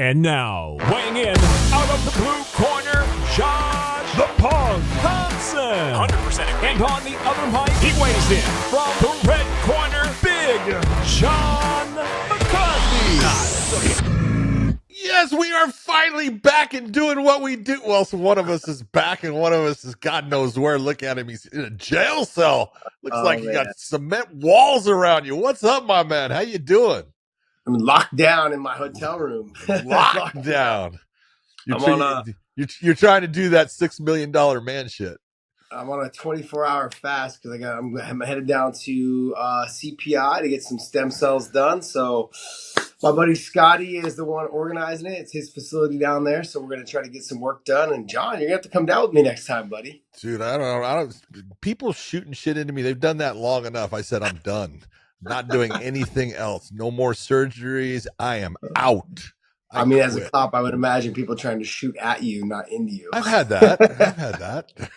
And now, weighing in out of the blue corner, Josh the Punk Thomson. 100%. And on the other mic, he weighs in from the red corner, Big John McCarthy. Yes, we are finally back and doing what we do. Well, so one of us is back and one of us is God knows where. Look at him. He's in a jail cell. Looks like you got cement walls around you. What's up, my man? How you doing? I'm locked down in my hotel room. Locked down. You're trying to do that $6 million man shit. I'm on a 24-hour fast because I'm headed down to CPI to get some stem cells done. So my buddy Scotty is the one organizing it. It's his facility down there. So we're going to try to get some work done. And John, you're going to have to come down with me next time, buddy. Dude, I don't people shooting shit into me. They've done that long enough. I said, I'm done. Not doing anything else. No more surgeries. I am out. I mean, as a cop, I would imagine people trying to shoot at you, not into you. I've had that.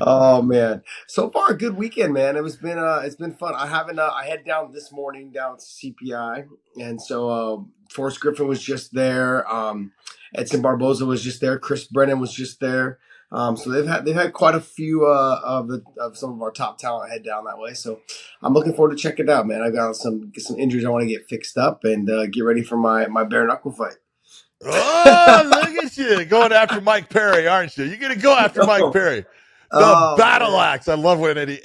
Oh man, so far a good weekend, man. It's been fun. I had down this morning down to CPI, and so Forrest Griffin was just there. Edson Barboza was just there. Chris Brennan was just there. So they've had quite a few of some of our top talent head down that way. So I'm looking forward to checking it out, man. I've got some injuries I want to get fixed up and get ready for my bare knuckle fight. Oh, look at you going after Mike Perry, aren't you? You're gonna go after Mike Perry, the battle axe. I love when Eddie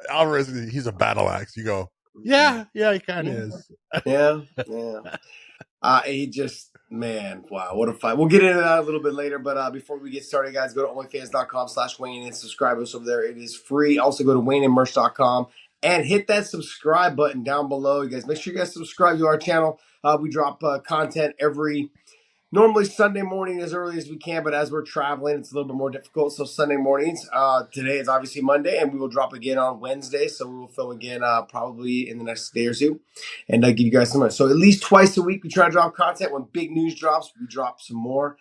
Alvarez. He's a battle axe. You go, yeah, he kind of is. Yeah. He just, man, wow, what a fight. We'll get into that a little bit later, but before we get started, guys, go to onlyfans.com/Wayne and subscribe us over there. It is free. Also, go to WayneandMerch.com and hit that subscribe button down below. You guys, make sure you guys subscribe to our channel. We drop content normally Sunday morning as early as we can, but as we're traveling, it's a little bit more difficult. So Sunday mornings, today is obviously Monday, and we will drop again on Wednesday. So we will film again probably in the next day or two and give you guys some more. So at least twice a week, we try to drop content. When big news drops, we drop some more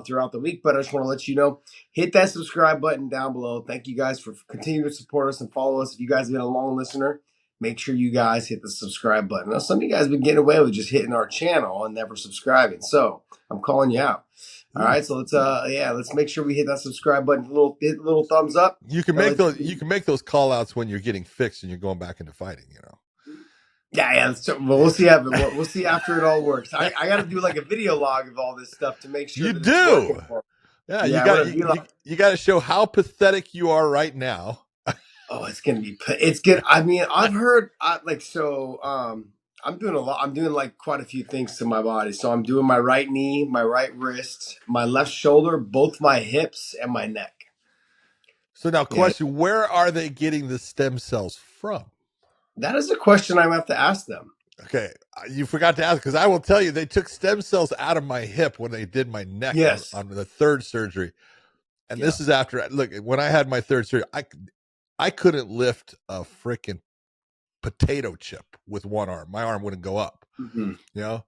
throughout the week. But I just want to let you know, hit that subscribe button down below. Thank you guys for continuing to support us and follow us. If you guys have been a long listener, make sure you guys hit the subscribe button. Now, some of you guys have been getting away with just hitting our channel and never subscribing. So I'm calling you out. All right, so let's make sure we hit that subscribe button. Hit a little thumbs up. You can make those call outs when you're getting fixed and you're going back into fighting. You know. Yeah. We'll see. We'll see after it all works. I got to do like a video log of all this stuff to make sure you do. Yeah, you got to show how pathetic you are right now. Oh, it's good. I mean, I've heard I'm doing a lot. I'm doing like quite a few things to my body. So I'm doing my right knee, my right wrist, my left shoulder, both my hips, and my neck. So now, question: where are they getting the stem cells from? That is a question I have to ask them. Okay, you forgot to ask because I will tell you they took stem cells out of my hip when they did my neck on the third surgery, and this is after. Look, when I had my third surgery, I couldn't lift a freaking potato chip with one arm. My arm wouldn't go up, you know,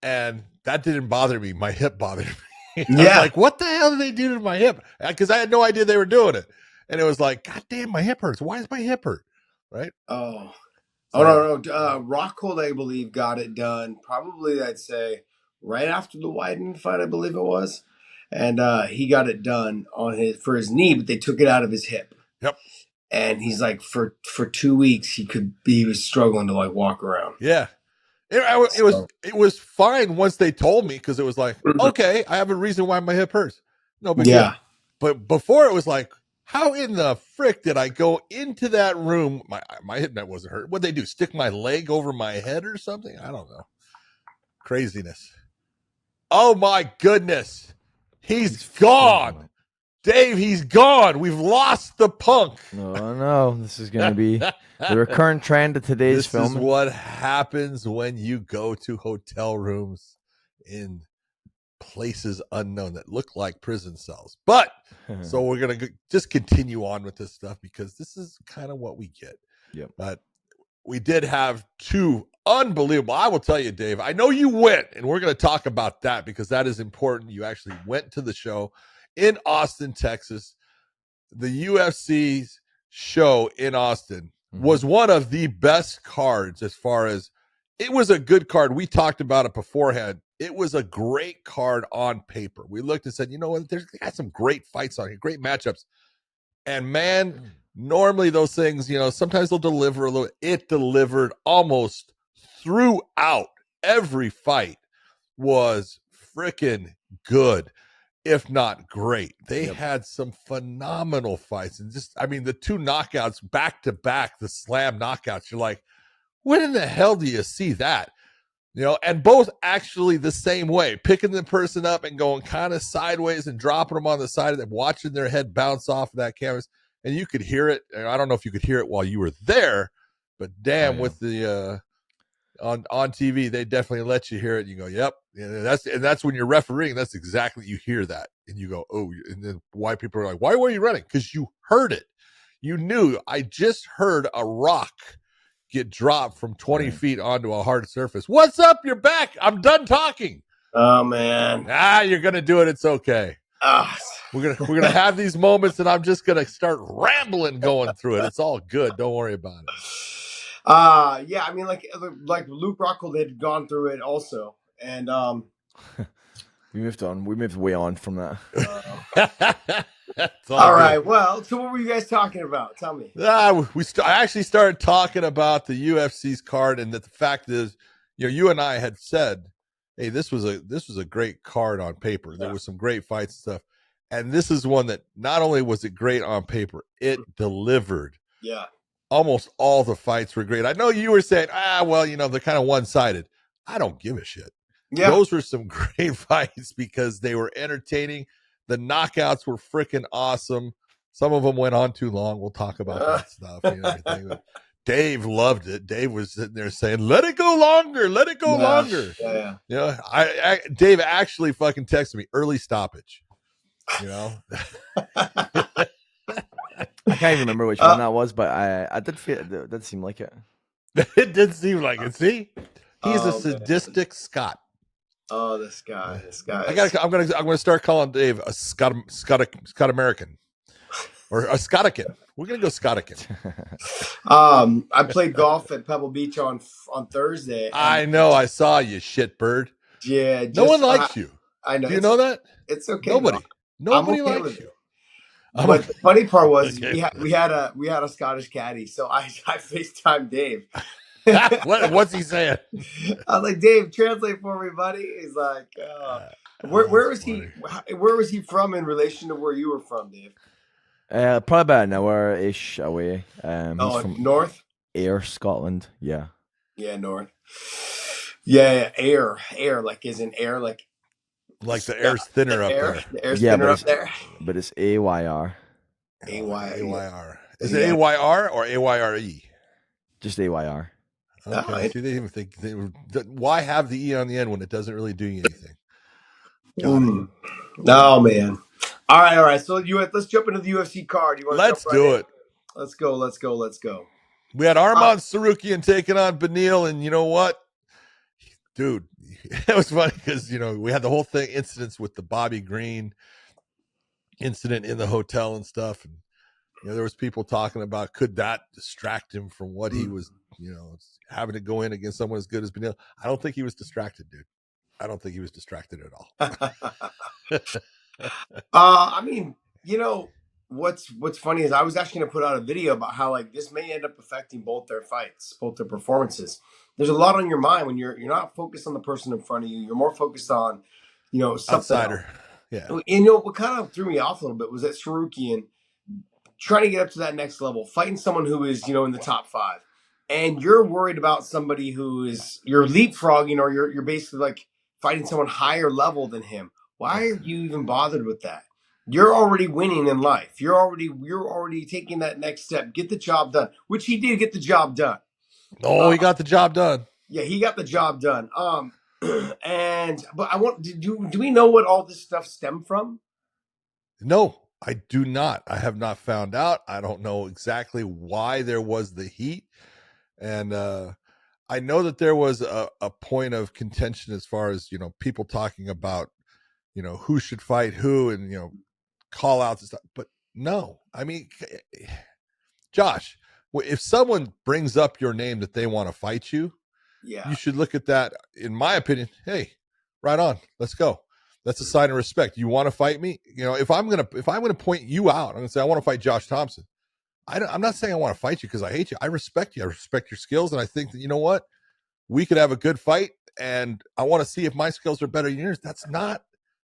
and that didn't bother me. My hip bothered me. I was like, what the hell did they do to my hip? Because I had no idea they were doing it. And it was like, God damn, my hip hurts. Why is my hip hurt? Right? No. Rockhold, I believe, got it done. Probably, I'd say, right after the Wyden fight, I believe it was. And he got it done for his knee, but they took it out of his hip. Yep. And he's like, for 2 weeks, he was struggling to like walk around. Yeah. It was fine once they told me because it was like, okay, I have a reason why my hip hurts. No big deal. But before it was like, how in the frick did I go into that room? My hip net wasn't hurt. What'd they do? Stick my leg over my head or something? I don't know. Craziness. Oh my goodness. He's gone. Dave, he's gone. We've lost the Punk. Oh, no. This is going to be the recurrent trend of today's film. This is what happens when you go to hotel rooms in places unknown that look like prison cells. But, so we're going to just continue on with this stuff because this is kind of what we get. Yep. But we did have two unbelievable. I will tell you, Dave, I know you went, and we're going to talk about that because that is important. You actually went to the show in Austin, Texas. The UFC's show in Austin was one of the best cards as far as it was a good card. We talked about it beforehand. It was a great card on paper. We looked and said, you know what, there's got some great fights on here, great matchups. And man, normally those things, you know, sometimes they'll deliver a little. It delivered almost throughout. Every fight was freaking good, if not great. They had some phenomenal fights. And just, I mean, the 2 knockouts back to back, the slam knockouts, you're like, when in the hell do you see that? You know, and both actually the same way, picking the person up and going kind of sideways and dropping them on the side of them, watching their head bounce off of that canvas. And you could hear it. I don't know if you could hear it while you were there, but damn, with the on TV, they definitely let you hear it. You go, yep. And that's when you're refereeing. That's exactly, you hear that. And you go, oh, and then why people are like, why were you running? Because you heard it. You knew. I just heard a rock get dropped from 20 feet onto a hard surface. What's up? You're back. I'm done talking. Oh man. You're gonna do it. It's okay. We're gonna have these moments, and I'm just gonna start rambling going through it. It's all good. Don't worry about it. Yeah. I mean, like Luke Rockhold had gone through it also, and we moved on. We moved way on from that. All right. Well, so what were you guys talking about? Tell me. I actually started talking about the UFC's card, and that the fact is, you know, you and I had said, hey, this was a great card on paper. There was some great fights and stuff. And this is one that not only was it great on paper, it delivered. Yeah. Almost all the fights were great. I know you were saying, well, you know, they're kind of one-sided. I don't give a shit. Yeah. Those were some great fights because they were entertaining. The knockouts were freaking awesome. Some of them went on too long. We'll talk about that stuff. You know, everything. But Dave loved it. Dave was sitting there saying, let it go longer. Let it go longer. Yeah. You know, Dave actually fucking texted me, early stoppage. You know? I can't even remember which one that was, but I did feel it did seem like it. It did seem like it. See? He's a sadistic Scot. Oh, this guy. I'm gonna start calling Dave a Scot American. Or a Scotican. We're gonna go Scotican. I played golf at Pebble Beach on Thursday. I know. I saw you, shitbird. Yeah. No one likes you. I know. Do you know that? It's okay. Nobody likes you. But the funny part was we had a Scottish caddy, so I FaceTimed Dave. What's he saying? I was like, Dave, translate for me, buddy. He's like, where was he? Where was he from in relation to where you were from, Dave? Probably about an hour-ish away. He's from North? Ayr, Scotland. Yeah. Yeah, North. Yeah, Ayr, like is in air, like the air's thinner up there. The air's thinner up there. But it's AYR. AYR. Is it AYR or AYRE? Just AYR. Okay. See, they even think why have the E on the end when it doesn't really do you anything? No, man. All right. So let's jump into the UFC card. Let's do it. Let's go. We had Arman Tsarukyan taking on Beneil, and you know what, dude, it was funny because you know we had the whole incidents with the Bobby Green incident in the hotel and stuff, and you know there was people talking about could that distract him from what he was, you know, having to go in against someone as good as Beneil. I don't think he was distracted, dude. I don't think he was distracted at all. I mean, you know, what's funny is I was actually going to put out a video about how like this may end up affecting both their fights, both their performances. There's a lot on your mind when you're not focused on the person in front of you. You're more focused on, you know, something outsider. Yeah. And you know what kind of threw me off a little bit was that Tsarukyan trying to get up to that next level, fighting someone who is, you know, in the top 5. And you're worried about somebody who is you're leapfrogging or you're basically like fighting someone higher level than him. Why are you even bothered with that? You're already winning in life. You're already taking that next step. Get the job done, which he did get the job done. Oh, he got the job done. Yeah, he got the job done. But do we know what all this stuff stemmed from? No, I do not. I have not found out. I don't know exactly why there was the heat. And I know that there was a point of contention as far as, you know, people talking about, you know, who should fight who and, you know, call outs and stuff. But no, I mean, Josh, if someone brings up your name that they want to fight you, you should look at that, in my opinion, hey, right on, let's go. That's a sign of respect. You want to fight me? You know, if I'm gonna point you out, I'm gonna say I want to fight Josh Thomson. I'm not saying I want to fight you because I hate you. I respect you. I respect your skills, and I think that, you know what, we could have a good fight, and I want to see if my skills are better than yours.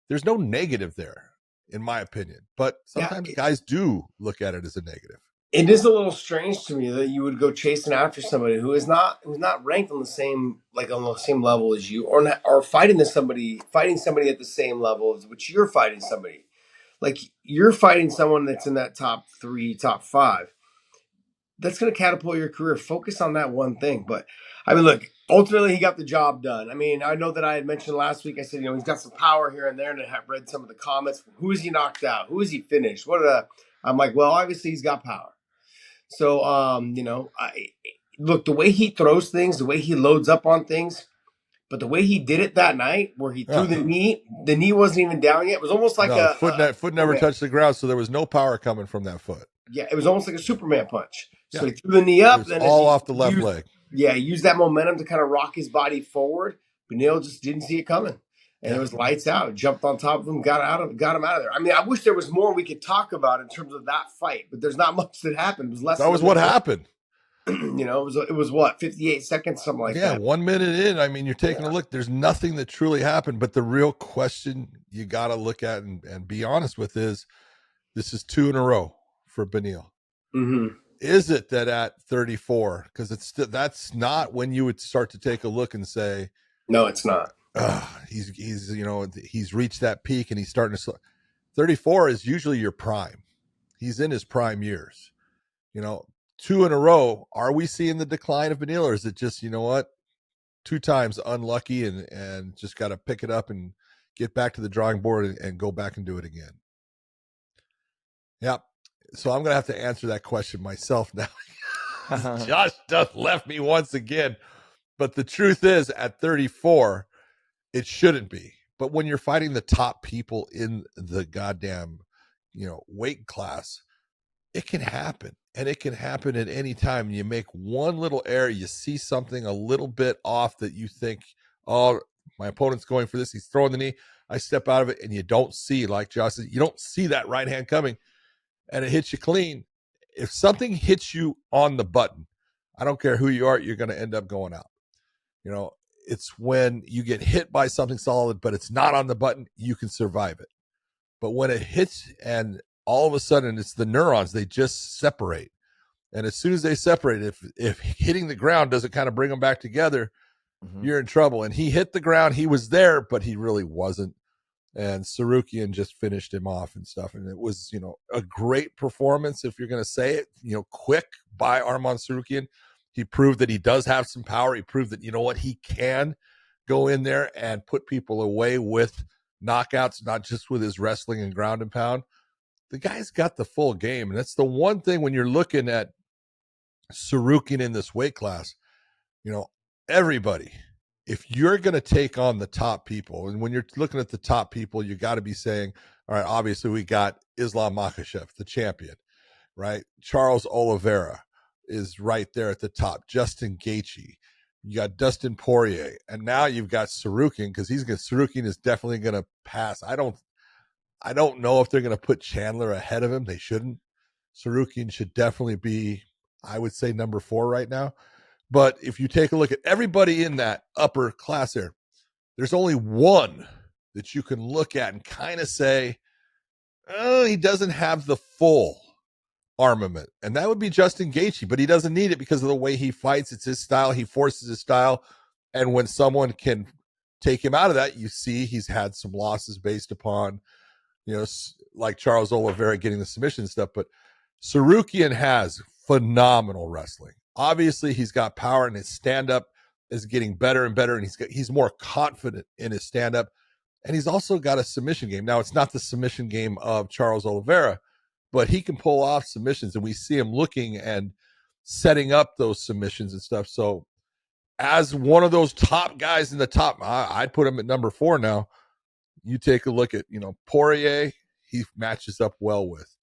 There's no negative there, in my opinion. But sometimes guys do look at it as a negative. It is a little strange to me that you would go chasing after somebody who's not ranked on the same level as you, or fighting somebody at the same level as which you're fighting somebody. Like, you're fighting someone that's in that top 3, top 5. That's going to catapult your career. Focus on that one thing. But I mean, look, ultimately he got the job done. I mean, I know that I had mentioned last week, I said, he's got some power here and there, and I have read some of the comments. Who is he knocked out? Who is he finished? I'm like, well, obviously he's got power. So, look, the way he throws things, the way he loads up on things, but the way he did it that night, where he threw the knee wasn't even down yet. It was almost like foot never touched the ground, so there was no power coming from that foot. Yeah, it was almost like a Superman punch. So he threw the knee up, then all off the left leg. Yeah, he used that momentum to kind of rock his body forward. Beneil just didn't see it coming, and it was lights out. Jumped on top of him, got him out of there. I mean, I wish there was more we could talk about in terms of that fight, but there's not much that happened. It was less. That was what happened. It was what, 58 seconds, something like that. Yeah, 1 minute in. I mean, you're taking a look. There's nothing that truly happened. But the real question you got to look at and be honest with is, this is 2 in a row for Beneil. Mm-hmm. Is it that at 34? Because that's not when you would start to take a look and say, no, it's not. He's reached that peak and he's starting to slow. 34 is usually your prime. He's in his prime years. 2 in a row. Are we seeing the decline of Beneil, or is it just, 2 times unlucky and just got to pick it up and get back to the drawing board and go back and do it again? Yeah. So I'm going to have to answer that question myself now. Josh just left me once again. But the truth is, at 34, it shouldn't be. But when you're fighting the top people in the goddamn, weight class, it can happen. And it can happen at any time. You make one little error, you see something a little bit off that you think, oh, my opponent's going for this, he's throwing the knee, I step out of it, and you don't see, like Josh said, you don't see that right hand coming, and it hits you clean. If something hits you on the button, I don't care who you are, you're going to end up going out. It's when you get hit by something solid, but it's not on the button, you can survive it. But when it hits and all of a sudden it's the neurons, they just separate. And as soon as they separate, if hitting the ground doesn't kind of bring them back together, you're in trouble. And he hit the ground. He was there, but he really wasn't. And Tsarukyan just finished him off and stuff. And it was, a great performance, if you're going to say it, quick by Arman Tsarukyan. He proved that he does have some power. He proved that, he can go in there and put people away with knockouts, not just with his wrestling and ground and pound. The guy's got the full game. And that's the one thing when you're looking at Tsarukyan in this weight class, everybody, if you're going to take on the top people, and when you're looking at the top people, you got to be saying, all right, obviously we got Islam Makhachev, the champion, right? Charles Oliveira is right there at the top. Justin Gaethje, you got Dustin Poirier, and now you've got Tsarukyan, because Tsarukyan is definitely going to pass. I don't know if they're going to put Chandler ahead of him. They shouldn't. Tsarukyan should definitely be, I would say, number 4 right now. But if you take a look at everybody in that upper class there, there's only one that you can look at and kind of say, oh, he doesn't have the full armament. And that would be Justin Gaethje, but he doesn't need it because of the way he fights. It's his style. He forces his style. And when someone can take him out of that, you see he's had some losses based upon, like Charles Oliveira getting the submission stuff. But Tsarukyan has phenomenal wrestling. Obviously, he's got power, and his stand-up is getting better and better, and he's more confident in his stand-up, and he's also got a submission game. Now, it's not the submission game of Charles Oliveira, but he can pull off submissions, and we see him looking and setting up those submissions and stuff. So as one of those top guys in the top, I'd put him at number 4 now. You take a look at, Poirier, he matches up well with.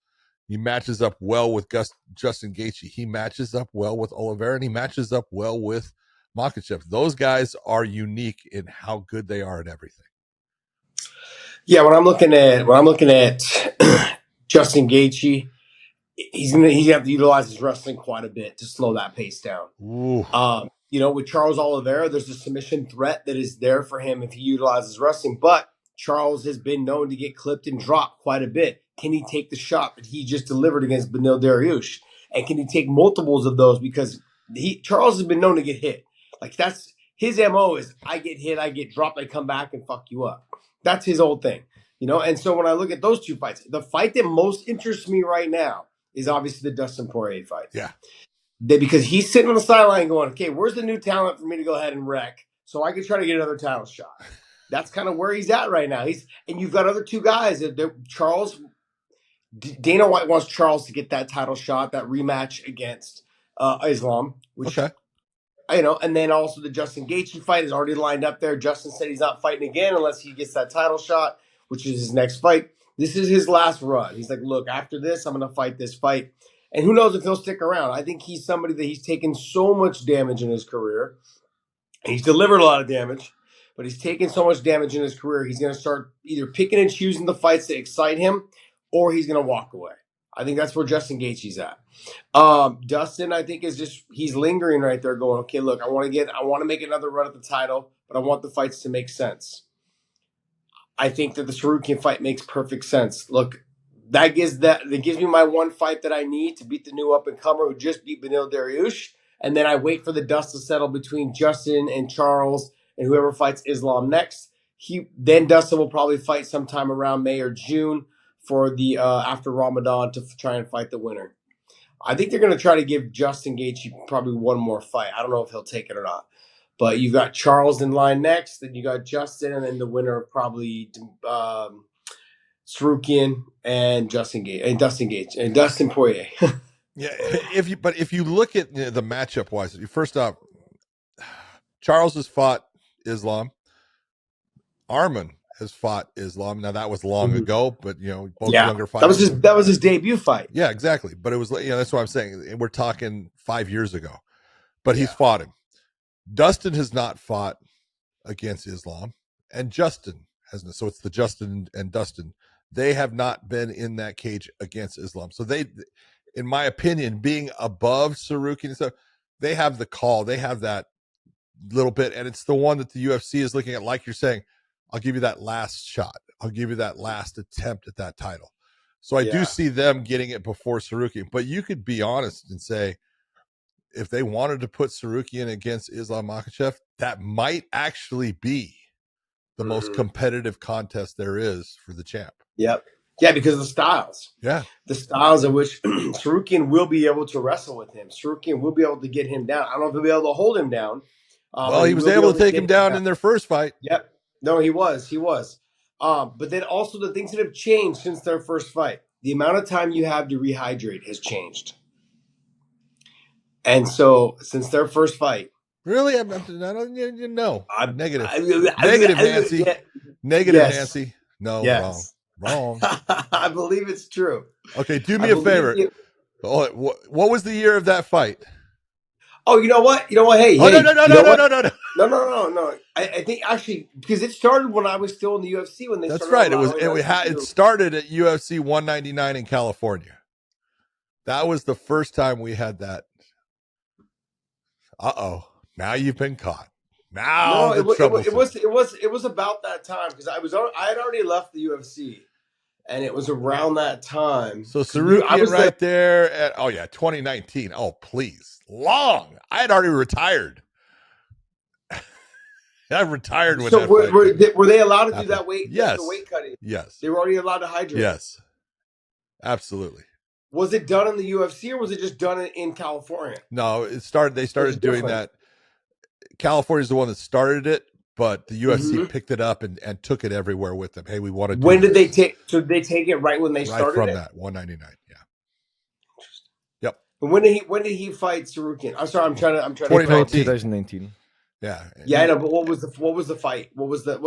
He matches up well with Justin Gaethje. He matches up well with Oliveira, and he matches up well with Makhachev. Those guys are unique in how good they are at everything. Yeah, when I'm looking at Justin Gaethje, he's gonna have to utilize his wrestling quite a bit to slow that pace down. With Charles Oliveira, there's a submission threat that is there for him if he utilizes wrestling, but Charles has been known to get clipped and dropped quite a bit. Can he take the shot that he just delivered against Beneil Dariush? And can he take multiples of those? Because Charles has been known to get hit. Like, that's his MO is I get hit, I get dropped, I come back and fuck you up. That's his old thing. And so when I look at those two fights, the fight that most interests me right now is obviously the Dustin Poirier fight. Yeah. Because he's sitting on the sideline going, okay, where's the new talent for me to go ahead and wreck so I can try to get another title shot? That's kind of where he's at right now. And you've got other two guys. Dana White wants Charles to get that title shot, that rematch against Islam. Which, okay. And then also the Justin Gaethje fight is already lined up there. Justin said he's not fighting again unless he gets that title shot, which is his next fight. This is his last run. He's like, look, after this, I'm going to fight this fight. And who knows if he'll stick around. I think he's somebody that he's taken so much damage in his career. He's delivered a lot of damage, but he's taken so much damage in his career, he's going to start either picking and choosing the fights that excite him, or he's going to walk away. I think that's where Justin Gaethje's at. Dustin, I think, he's lingering right there going, okay, look, I want to make another run at the title, but I want the fights to make sense. I think that the Tsarukyan fight makes perfect sense. Look, that gives me my one fight that I need to beat the new up-and-comer who just beat Beneil Dariush, and then I wait for the dust to settle between Justin and Charles and whoever fights Islam next. Then Dustin will probably fight sometime around May or June for the after Ramadan to try and fight the winner. I think they're going to try to give Justin Gaethje probably one more fight. I don't know if he'll take it or not. But you've got Charles in line next, then you got Justin, and then the winner of probably Tsarukyan and Dustin Poirier. Yeah, if you look at the matchup wise, first off, Charles has fought Islam. Arman has fought Islam. Now that was long ago, but both younger fighters. That was his debut fight. Yeah, exactly. But it was that's what I'm saying. We're talking 5 years ago, but he's fought him. Dustin has not fought against Islam, and Justin hasn't. So it's the Justin and Dustin. They have not been in that cage against Islam. So they, in my opinion, being above Tsarukyan and stuff, they have the call. They have that little bit, and it's the one that the UFC is looking at. Like you're saying, I'll give you that last shot. I'll give you that last attempt at that title. So I do see them getting it before Tsarukyan. But you could be honest and say, if they wanted to put Tsarukyan against Islam Makhachev, that might actually be the most competitive contest there is for the champ. Yep. Yeah, because of the styles. Yeah. The styles in which Tsarukyan will be able to wrestle with him. Tsarukyan will be able to get him down. I don't know if he'll be able to hold him down. Well, he was able to take him down in their first fight. Yep. No, he was. But then also the things that have changed since their first fight. The amount of time you have to rehydrate has changed. And so, since their first fight, really, I don't know. Negative, Nancy. Yeah. Negative, yes. Nancy. No, yes. Wrong. I believe it's true. Okay, do me a favor. What was the year of that fight? Oh, you know what? Hey, no. No. I think actually because it started when I was still in the UFC when they. That's right. It started at UFC 199 in California. That was the first time we had that. Now you've been caught. Now it was about that time because I had already left the UFC, and it was around that time. So Tsarukyan right there at 2019. Oh please, long. I had already retired. I retired when. So were they allowed to do that weight? Yes. The weight cutting. Yes. They were already allowed to hydrate. Yes. Absolutely. Was it done in the UFC or was it just done in California? No, they started doing that. California's the one that started it, but the UFC picked it up and took it everywhere with them. Hey, we want to do Did they take it right when they started from it? That 199, yeah. Yep. And when did he fight Tsarukyan? I'm sorry, I'm trying to 2019. Yeah, I know, but what was the fight? What was the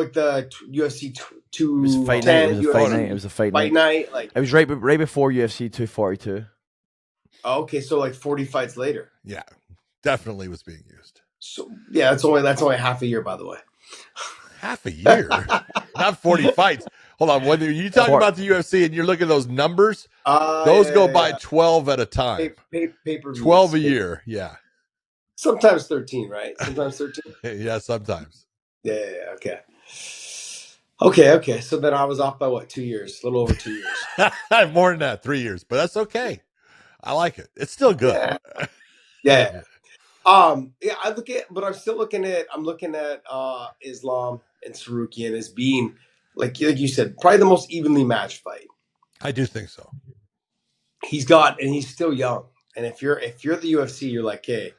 UFC 2? It was a fight night. It was a fight night. Like it was right before UFC 242. Oh, okay, so like 40 fights later. Yeah, definitely was being used. So yeah, that's only half a year, by the way. Half a year, not 40 fights. Hold on, when you talking about the UFC and you're looking at those numbers, those go by 12 at a time. Pay-per-views. 12 a year, yeah. Sometimes 13, right? Sometimes 13. Yeah, sometimes. Yeah. Okay. So then I was off by what? 2 years? A little over 2 years. More than that, 3 years. But that's okay. I like it. It's still good. Yeah. I look at, but I'm looking at Islam and Tsarukyan as being like you said, probably the most evenly matched fight. I do think so. He's still young. And if you're the UFC, you're like, hey,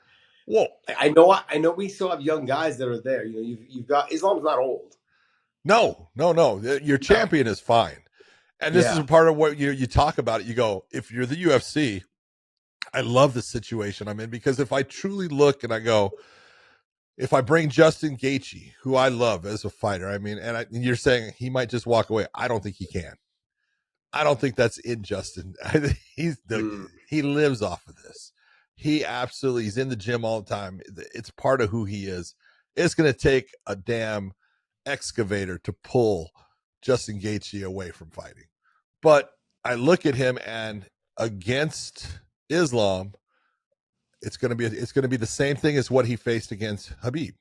whoa. I know we still have young guys that are there. You know, you've got Islam's not old. No. Your champion is fine. And this is a part of what you talk about it. You go, if you're the UFC, I love the situation I'm in, because if I truly look and I go, if I bring Justin Gaethje, who I love as a fighter, I mean, and you're saying he might just walk away. I don't think he can. I don't think that's in Justin. He lives off of this. He's in the gym all the time. It's part of who he is. It's going to take a damn excavator to pull Justin Gaethje away from fighting. But I look at him, and against Islam, it's going to be the same thing as what he faced against Khabib.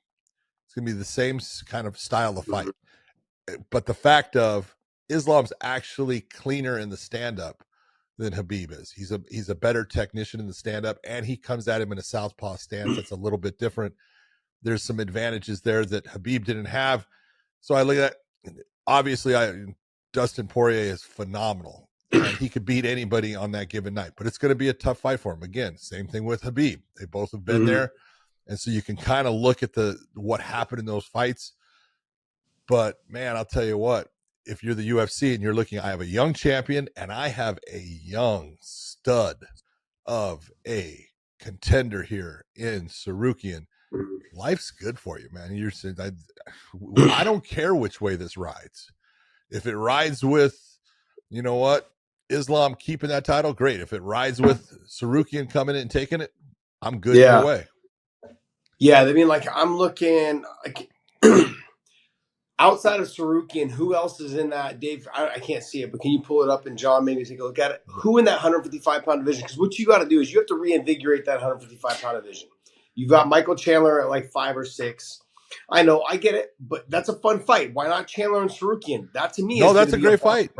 It's going to be the same kind of style of fight. But the fact of Islam's actually cleaner in the stand-up than Khabib is. He's a better technician in the stand-up, and he comes at him in a southpaw stance that's a little bit different. There's some advantages there that Khabib didn't have. So I look at that. Obviously, Dustin Poirier is phenomenal. And he could beat anybody on that given night, but it's going to be a tough fight for him. Again, same thing with Khabib. They both have been there. And so you can kind of look at what happened in those fights. But man, I'll tell you what, if you're the UFC and you're looking, I have a young champion and I have a young stud of a contender here in Tsarukyan. Life's good for you, man. You're saying, I don't care which way this rides. If it rides with, you know what, Islam keeping that title, great. If it rides with Tsarukyan coming in and taking it, I'm good either way. Yeah, I mean, like, I'm looking like outside of Tsarukyan, who else is in that? Dave, I can't see it, but can you pull it up and John maybe take a look at it? Who in that 155-pound division? Because what you got to do is you have to reinvigorate that 155-pound division. You've got Michael Chandler at like 5 or 6. I know, I get it, but that's a fun fight. Why not Chandler and Tsarukyan? That to me, that's a great fight.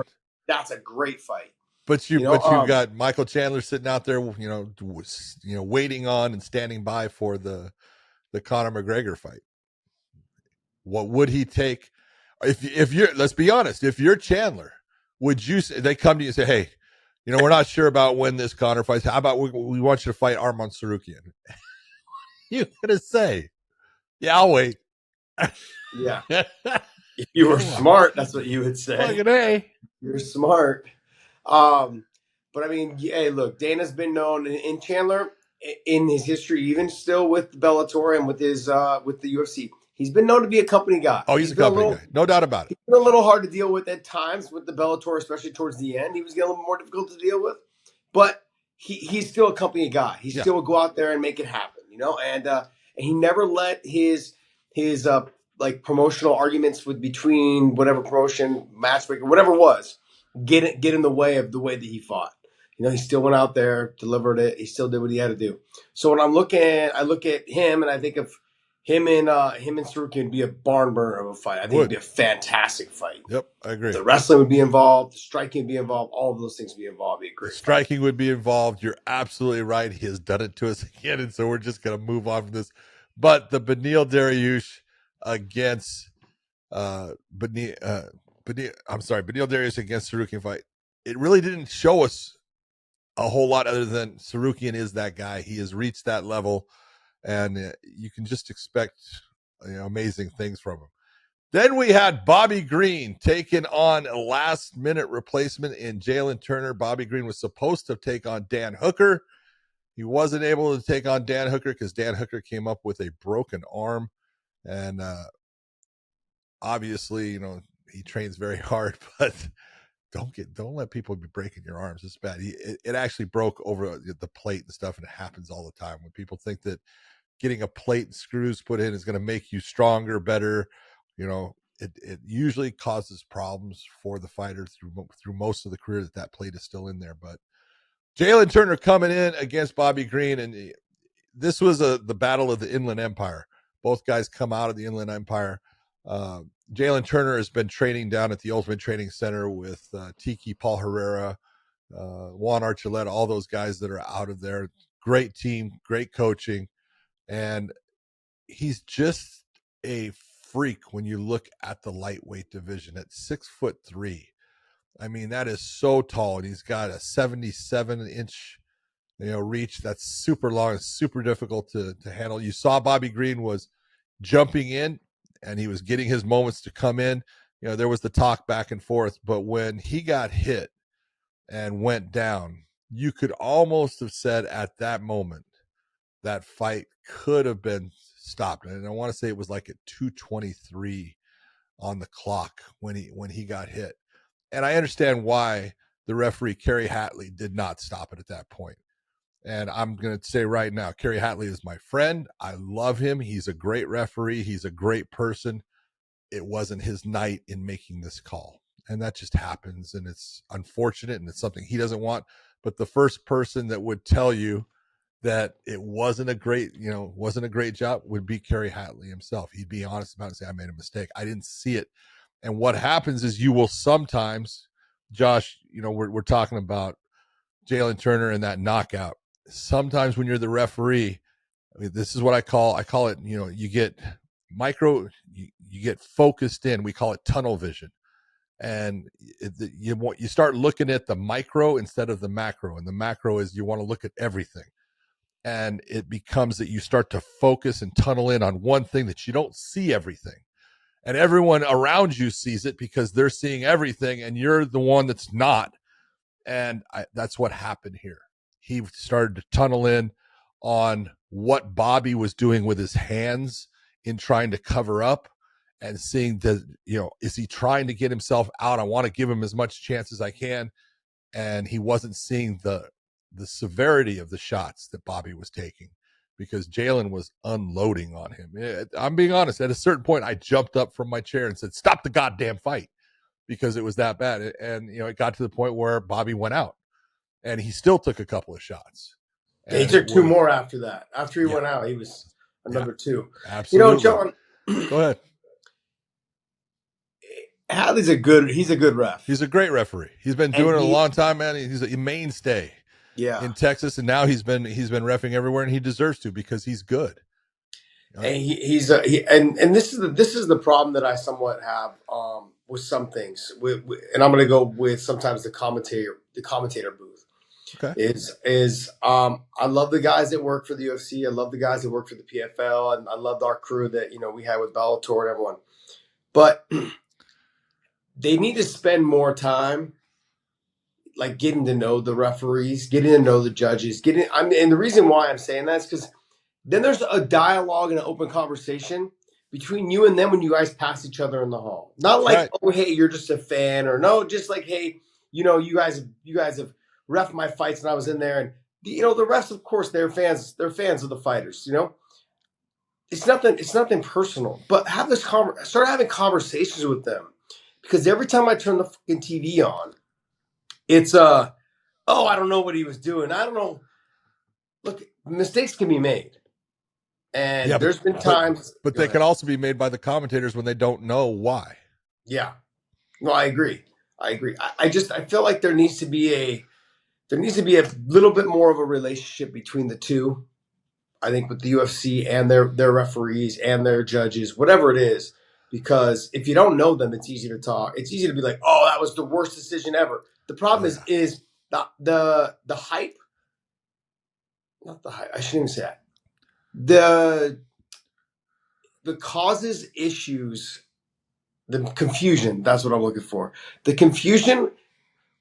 That's a great fight. But you've got Michael Chandler sitting out there, waiting on and standing by for the Conor McGregor fight. What would he take? If you're, let's be honest, if you're Chandler, would you say, they come to you and say, hey, we're not sure about when this Conor fights. How about we want you to fight Arman Tsarukyan? You're going to say, yeah, I'll wait. Yeah. If you were smart, that's what you would say. Fucking A. You're smart. But I mean, hey, look, Dana's been known in Chandler in his history, even still with Bellator and with his with the UFC. He's been known to be a company guy. Oh, he's a company guy. No doubt about it. He's been a little hard to deal with at times with the Bellator, especially towards the end. He was getting a little more difficult to deal with. But he's still a company guy. He still will go out there and make it happen, and he never let his like promotional arguments between whatever promotion, matchmaker, whatever it was, get in the way of the way that he fought. He still went out there, delivered it. He still did what he had to do. So when I look at him and I think of him and Tsarukyan would be a barn burner of a fight. I think it'd be a fantastic fight. Yep, I agree. The wrestling would be involved, the striking would be involved, all of those things would be involved. It'd be a great striking would be involved. You're absolutely right. He has done it to us again, and so we're just gonna move on from this. But the Beneil Dariush against Beneil Dariush against Tsarukyan fight, it really didn't show us a whole lot other than Tsarukyan is that guy. He has reached that level, and you can just expect amazing things from him. Then we had Bobby Green taking on a last-minute replacement in Jalin Turner. Bobby Green was supposed to take on Dan Hooker. He wasn't able to take on Dan Hooker because Dan Hooker came up with a broken arm. And obviously, he trains very hard, but don't let people be breaking your arms. It's bad. It actually broke over the plate and stuff, and it happens all the time when people think that getting a plate and screws put in is going to make you stronger, better. It usually causes problems for the fighter through most of the career that plate is still in there. But Jalin Turner coming in against Bobby Green, and this was the battle of the Inland Empire. Both guys come out of the Inland Empire. Jalin Turner has been training down at the Ultimate Training Center with Tiki, Paul Herrera, Juan Archuleta, all those guys that are out of there. Great team, great coaching. And he's just a freak when you look at the lightweight division at 6'3". I mean, that is so tall, and he's got a 77-inch reach. That's super long. It's super difficult to handle. You saw Bobby Green was jumping in, and he was getting his moments to come in. There was the talk back and forth, but when he got hit and went down, you could almost have said at that moment that fight could have been stopped. And I want to say it was like at 2:23 on the clock when he got hit. And I understand why the referee, Kerry Hatley, did not stop it at that point. And I'm going to say right now, Kerry Hatley is my friend. I love him. He's a great referee. He's a great person. It wasn't his night in making this call. And that just happens. And it's unfortunate, and it's something he doesn't want. But the first person that would tell you that it wasn't a great job would be Kerry Hatley himself. He'd be honest about it and say, I made a mistake. I didn't see it. And what happens is you will sometimes, Josh, we're talking about Jalin Turner and that knockout. Sometimes when you're the referee, I mean, this is what I call it, you get you get focused in. We call it tunnel vision. And you start looking at the micro instead of the macro. And the macro is you want to look at everything. And it becomes that you start to focus and tunnel in on one thing that you don't see everything. And everyone around you sees it because they're seeing everything, and you're the one that's not. And that's what happened here. He started to tunnel in on what Bobby was doing with his hands in trying to cover up, and seeing is he trying to get himself out? I want to give him as much chance as I can. And he wasn't seeing the severity of the shots that Bobby was taking, because Jalin was unloading on him. I'm being honest. At a certain point, I jumped up from my chair and said, stop the goddamn fight, because it was that bad. And, it got to the point where Bobby went out, and he still took a couple of shots. He took two more after that. After he went out, he was number two. Absolutely. John, go ahead. Hatley's he's a good ref. He's a great referee. He's been doing it a long time, man. He's a mainstay in Texas, and now he's been reffing everywhere, and he deserves to, because he's good. And and this is the problem that I somewhat have with some things. And I'm going to go with sometimes the commentator booth. Okay. Is I love the guys that work for the UFC. I love the guys that work for the PFL, and I loved our crew that we had with Bellator and everyone. But they need to spend more time like getting to know the referees, getting to know the judges, and the reason why I'm saying that is because then there's a dialogue and an open conversation between you and them when you guys pass each other in the hall. Not like, oh, hey, you're just a fan, or no, just like, hey, you guys have ref my fights and I was in there, and the refs, of course, they're fans of the fighters. It's nothing personal, but start having conversations with them, because every time I turn the fucking TV on, it's I don't know what he was doing. I don't know. Look, mistakes can be made. And there's been times, but they can also be made by the commentators when they don't know why. Yeah, no, I agree. I feel like there needs to be a little bit more of a relationship between the two. I think with the UFC and their referees and their judges, whatever it is, because if you don't know them, it's easy to talk. It's easy to be like, oh, that was the worst decision ever. The problem is the hype. Not the hype. I shouldn't even say that. The causes issues, the confusion. That's what I'm looking for. The confusion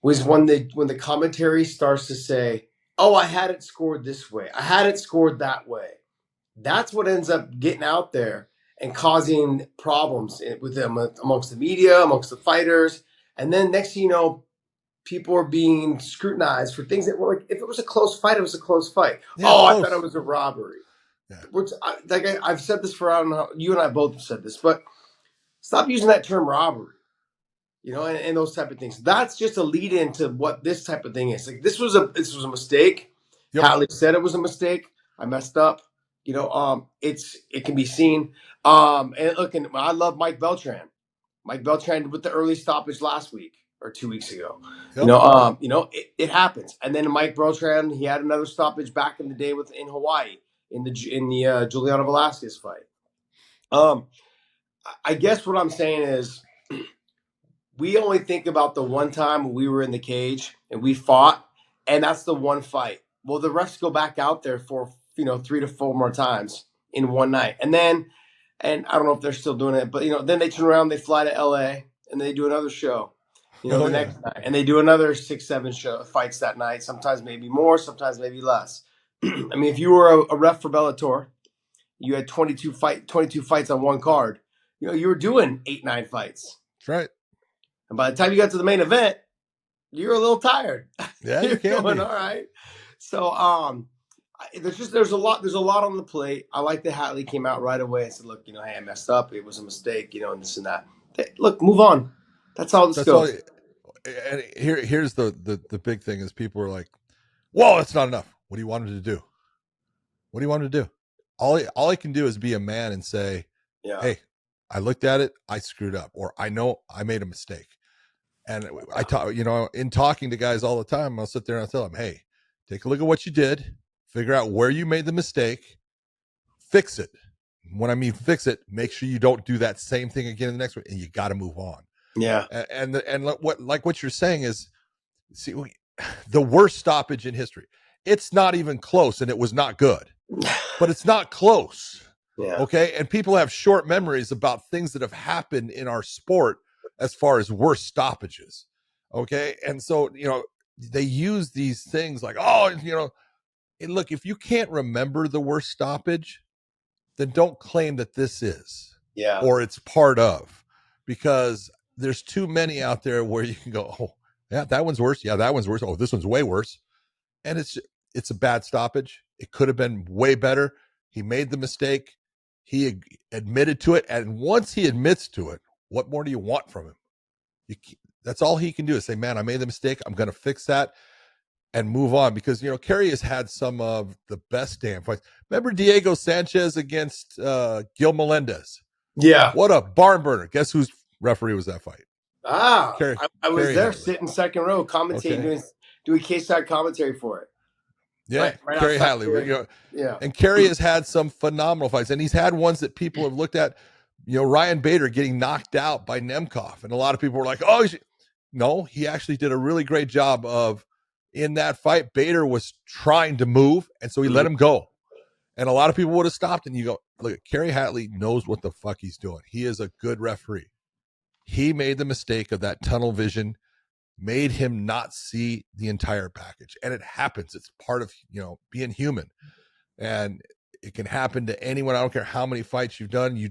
was when the commentary starts to say, "Oh, I had it scored this way. I had it scored that way." That's what ends up getting out there and causing problems with them amongst the media, amongst the fighters, and then next thing you know, people are being scrutinized for things that were like, if it was a close fight, it was a close fight. Yeah, I thought it was a robbery. I've said this for, I don't know, you and I both have said this, but stop using that term robbery, and those type of things. That's just a lead into what this type of thing is. Like this was a mistake. Yep. Hatley said it was a mistake. I messed up. It can be seen. And look, and I love Mike Beltran. Mike Beltran with the early stoppage last week or 2 weeks ago. Yep. It happens. And then Mike Beltran, he had another stoppage back in the day in Hawaii in the Juliana Velasquez fight. I guess what I'm saying is we only think about the one time when we were in the cage and we fought, and that's the one fight. Well, the refs go back out there for 3 to 4 more times in one night, and I don't know if they're still doing it, but then they turn around, they fly to LA, and they do another show, the next night, and they do another 6-7 fights that night. Sometimes maybe more, sometimes maybe less. I mean, if you were a ref for Bellator, you had 22 fights on one card. You were doing 8-9 fights. That's right. And by the time you got to the main event, you're a little tired. Yeah, you're you can going, be. all right. So there's a lot on the plate. I like that Hatley came out right away and said, look, hey, I messed up. It was a mistake, and this and that. Look, move on. That's how this goes. And here's the big thing is people are like, whoa, that's not enough. What do you want him to do? What do you want him to do? All I can do is be a man and say, hey, I looked at it, I screwed up, or I know I made a mistake. And I talk, in talking to guys all the time, I'll sit there and I'll tell them, hey, take a look at what you did, figure out where you made the mistake, fix it. When I mean fix it, make sure you don't do that same thing again in the next one, and you got to move on. Yeah. And what you're saying is, see, the worst stoppage in history. It's not even close, and it was not good, but it's not close. Yeah. Okay. And people have short memories about things that have happened in our sport as far as worst stoppages. Okay. And so, they use these things like, look, if you can't remember the worst stoppage, then don't claim that this is, or it's part of, because there's too many out there where you can go, oh yeah, that one's worse. Yeah, that one's worse. Oh, this one's way worse. And it's a bad stoppage. It could have been way better. He made the mistake. He admitted to it. And once he admits to it, what more do you want from him? That's all he can do is say, man, I made the mistake. I'm going to fix that and move on. Because, Kerry has had some of the best damn fights. Remember Diego Sanchez against Gil Melendez? Yeah. What a barn burner. Guess whose referee was that fight? Kerry, I was there sitting second row, commentating, doing case-side commentary for it. Yeah, right Kerry Hatley. Yeah. And Kerry has had some phenomenal fights, and he's had ones that people have looked at. Ryan Bader getting knocked out by Nemkov, and a lot of people were like, "Oh, no." He actually did a really great job of in that fight. Bader was trying to move, and so he let him go. And a lot of people would have stopped, and you go, "Look, Kerry Hatley knows what the fuck he's doing. He is a good referee. He made the mistake of that tunnel vision." Made him not see the entire package. And it happens. It's part of, being human. And it can happen to anyone. I don't care how many fights you've done. You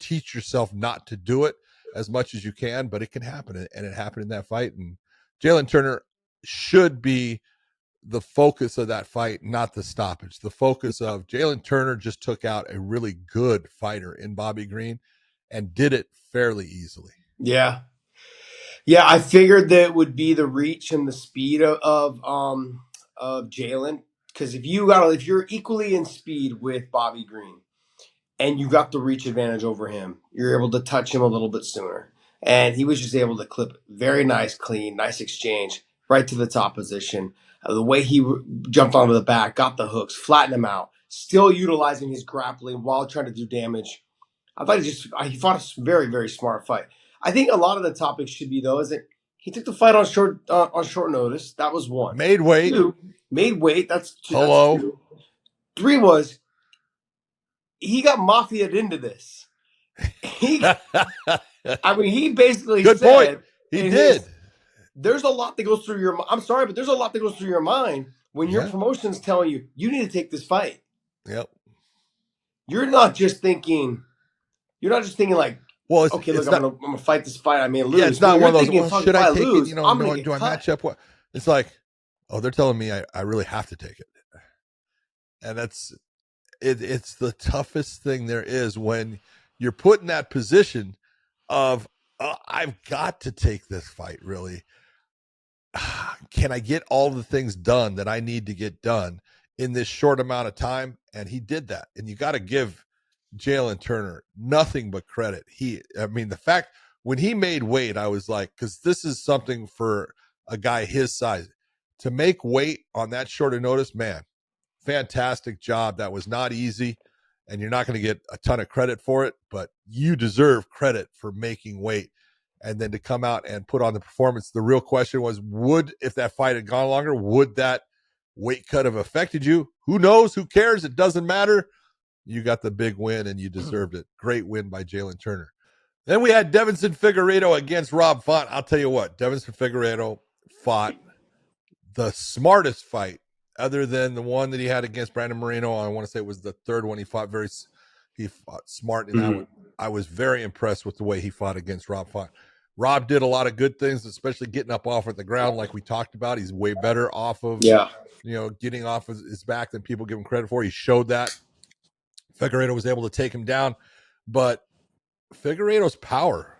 teach yourself not to do it as much as you can, but it can happen. And it happened in that fight. And Jalin Turner should be the focus of that fight, not the stoppage. The focus of Jalin Turner just took out a really good fighter in Bobby Green and did it fairly easily. Yeah. Yeah, I figured that it would be the reach and the speed of Jalin, because if you're equally in speed with Bobby Green, and you got the reach advantage over him, you're able to touch him a little bit sooner, and he was just able to clip very nice, clean, nice exchange right to the top position. The way he jumped onto the back, got the hooks, flattened him out, still utilizing his grappling while trying to do damage. I thought he fought a very, very smart fight. I think a lot of the topics should be, though, is that he took the fight on short notice. That was one. Made weight. 2, made weight. That's 2. Hello. That's 2. 3 was he got mafia'd into this. He basically good said. Point. He did. There's a lot that goes through your mind. I'm sorry, but there's a lot that goes through your mind when your promotion's telling you need to take this fight. Yep. You're not just thinking like, well, okay, look, I'm gonna fight this fight. I may lose. Yeah, it's not one of those. Well, should I take lose, it? do I match up? What? It's like, oh, they're telling me I really have to take it, and it's the toughest thing there is when you're put in that position of, I've got to take this fight, really. Can I get all the things done that I need to get done in this short amount of time? And he did that. And you got to give Jalin Turner nothing but credit. The fact when he made weight, I was like, because this is something for a guy his size to make weight on that short of notice, man, fantastic job. That was not easy. And you're not going to get a ton of credit for it, but you deserve credit for making weight. And then to come out and put on the performance. The real question was, if that fight had gone longer, would that weight cut have affected you? Who knows? Who cares? It doesn't matter. You got the big win and you deserved it. Great win by Jalin Turner. Then we had Deiveson Figueiredo against Rob Font. I'll tell you what, Deiveson Figueiredo fought the smartest fight other than the one that he had against Brandon Moreno. I want to say it was the third one he fought. He fought smart in that one. I was very impressed with the way he fought against Rob Font. Rob did a lot of good things, especially getting up off of the ground like we talked about. He's way better off of getting off of his back than people give him credit for. He showed that. Figueiredo was able to take him down, but Figueiredo's power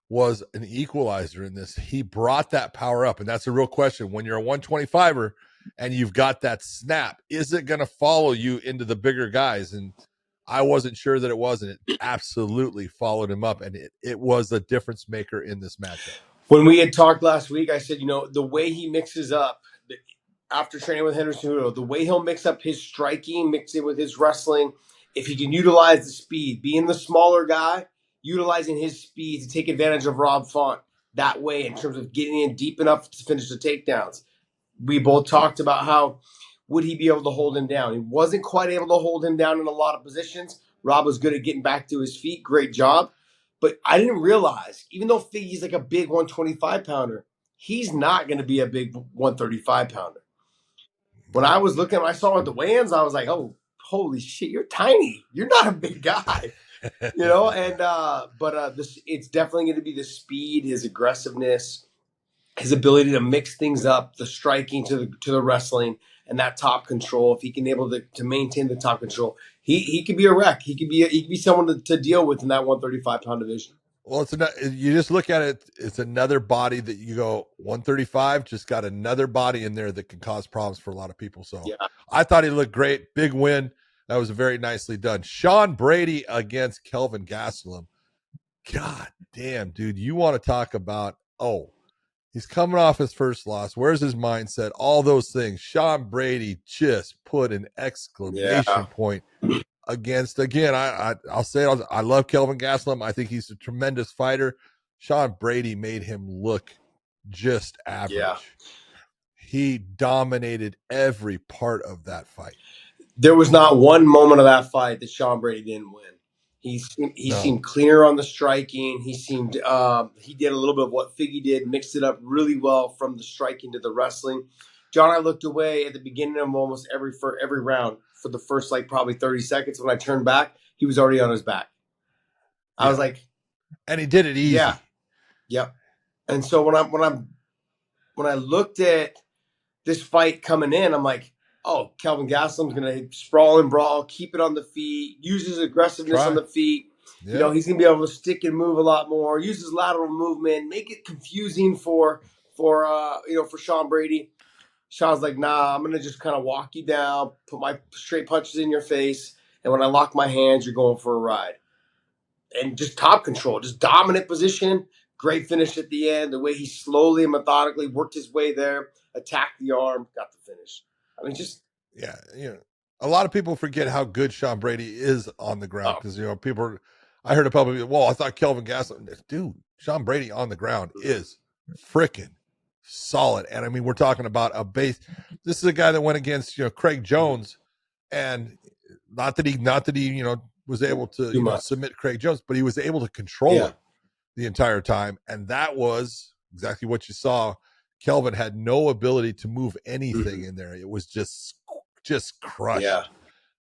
was an equalizer in this. He brought that power up, and that's a real question. When you're a 125er and you've got that snap, is it going to follow you into the bigger guys? And I wasn't sure that it was, and it absolutely followed him up, and it was a difference maker in this matchup. When we had talked last week, I said, the way he mixes up after training with Henderson Cejudo, the way he'll mix up his striking, mix it with his wrestling, if he can utilize the speed, being the smaller guy, utilizing his speed to take advantage of Rob Font that way in terms of getting in deep enough to finish the takedowns. We both talked about how would he be able to hold him down. He wasn't quite able to hold him down in a lot of positions. Rob was good at getting back to his feet. Great job. But I didn't realize, even though Figgy's like a big 125-pounder, he's not going to be a big 135-pounder. When I was looking, I saw at the weigh-ins, I was like, oh, holy shit, you're tiny. You're not a big guy. It's definitely going to be the speed, his aggressiveness, his ability to mix things up, the striking to the wrestling, and that top control. If he can able to maintain the top control, he could be a wreck. He could be someone to deal with in that 135-pound division. Well, you just look at it, it's another body that you go, 135 just got another body in there that can cause problems for a lot of people. So yeah. I thought he looked great. Big win. That was very nicely done. Sean Brady against Kelvin Gastelum. God damn, dude. You want to talk about, he's coming off his first loss. Where's his mindset? All those things. Sean Brady just put an exclamation point against, again, I'll say it. I love Kelvin Gastelum. I think he's a tremendous fighter. Sean Brady made him look just average. Yeah. He dominated every part of that fight. There was not one moment of that fight that Sean Brady didn't win. He seemed cleaner on the striking. He seemed he did a little bit of what Figgy did, mixed it up really well from the striking to the wrestling. John, I looked away at the beginning of almost every round for the first probably 30 seconds. When I turned back, he was already on his back. I was like, and he did it easy. Yeah, yep. And so when I looked at this fight coming in, I'm like, Kelvin Gastelum's going to sprawl and brawl, keep it on the feet, use his aggressiveness on the feet. Yeah. He's going to be able to stick and move a lot more, use his lateral movement, make it confusing for Sean Brady. Sean's like, nah, I'm going to just kind of walk you down, put my straight punches in your face, and when I lock my hands, you're going for a ride. And just top control, just dominant position, great finish at the end, the way he slowly and methodically worked his way there, attacked the arm, got the finish. I mean, a lot of people forget how good Sean Brady is on the ground because I heard a public, I thought Kelvin Gastelum, dude, Sean Brady on the ground is freaking solid. And I mean, we're talking about a base. This is a guy that went against Craig Jones, and not that he was able to submit Craig Jones, but he was able to control it the entire time, and that was exactly what you saw. Kelvin had no ability to move anything in there. It was just crushed. Yeah.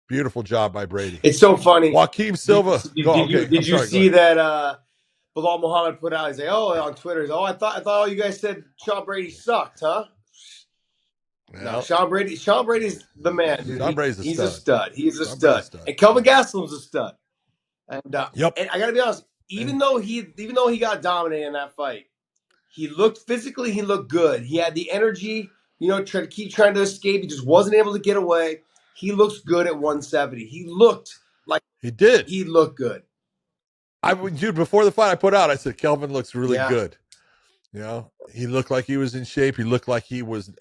Beautiful job by Brady. It's so funny. Joaquin Silva. Did you see that Bilal Muhammad put out? He's like, on Twitter, I thought all you guys said Sean Brady sucked, huh? No, Sean Brady's the man, dude. He's a stud. He's a stud. And Kelvin Gastelum's a stud. And and I gotta be honest, even though he got dominated in that fight, he looked good. He had the energy, trying to escape. He just wasn't able to get away. He looks good at 170. He looked like he did. He looked good. Dude, before the fight I put out, I said Kelvin looks really good. He looked like he was in shape. He looked like he was,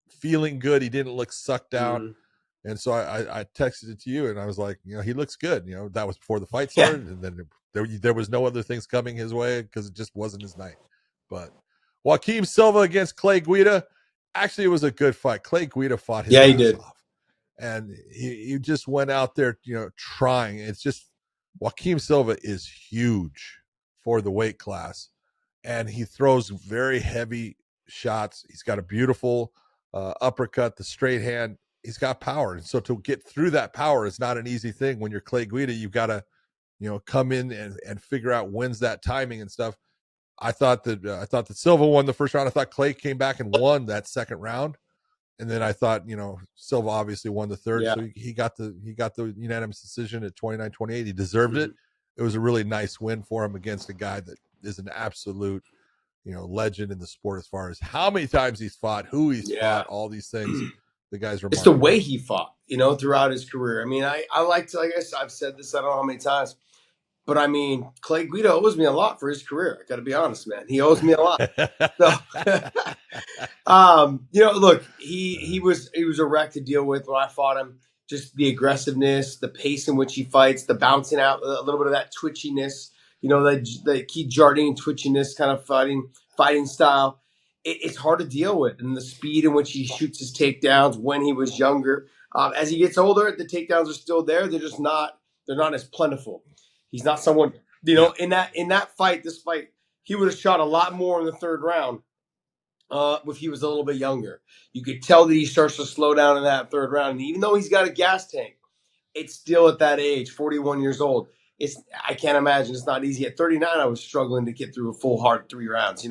feeling good. He didn't look sucked out. Mm-hmm. And so I texted it to you, and I was like, he looks good. That was before the fight started, and then there was no other things coming his way because it just wasn't his night. But Joaquim Silva against Clay Guida, actually, it was a good fight. Clay Guida fought his ass off, and he just went out there, trying. It's just Joaquim Silva is huge for the weight class, and he throws very heavy shots. He's got a beautiful uppercut, the straight hand. He's got power. And so to get through that power is not an easy thing. When you're Clay Guida, you've got to, come in and figure out when's that timing and stuff. I thought that Silva won the first round. I thought Clay came back and won that second round. And then I thought, Silva obviously won the third. Yeah. So he got the unanimous decision at 29-28. He deserved it. It was a really nice win for him against a guy that is an absolute, legend in the sport as far as how many times he's fought, who he's fought, all these things. The guy's remarkable. It's the way he fought, throughout his career. I mean, I like to, I guess I've said this, I don't know how many times, but I mean, Clay Guida owes me a lot for his career. I got to be honest, man. He owes me a lot. So, look, he was a wreck to deal with when I fought him. Just the aggressiveness, the pace in which he fights, the bouncing out, a little bit of that twitchiness, the Keith Jardine twitchiness kind of fighting style. It's hard to deal with, and the speed in which he shoots his takedowns when he was younger. As he gets older, the takedowns are still there. They're just not. They're not as plentiful. He's not someone. In that fight, this fight, he would have shot a lot more in the third round. If he was a little bit younger, you could tell that he starts to slow down in that third round. And even though he's got a gas tank, it's still at that age, 41 years old. I can't imagine. It's not easy. At 39, I was struggling to get through a full hard 3 rounds.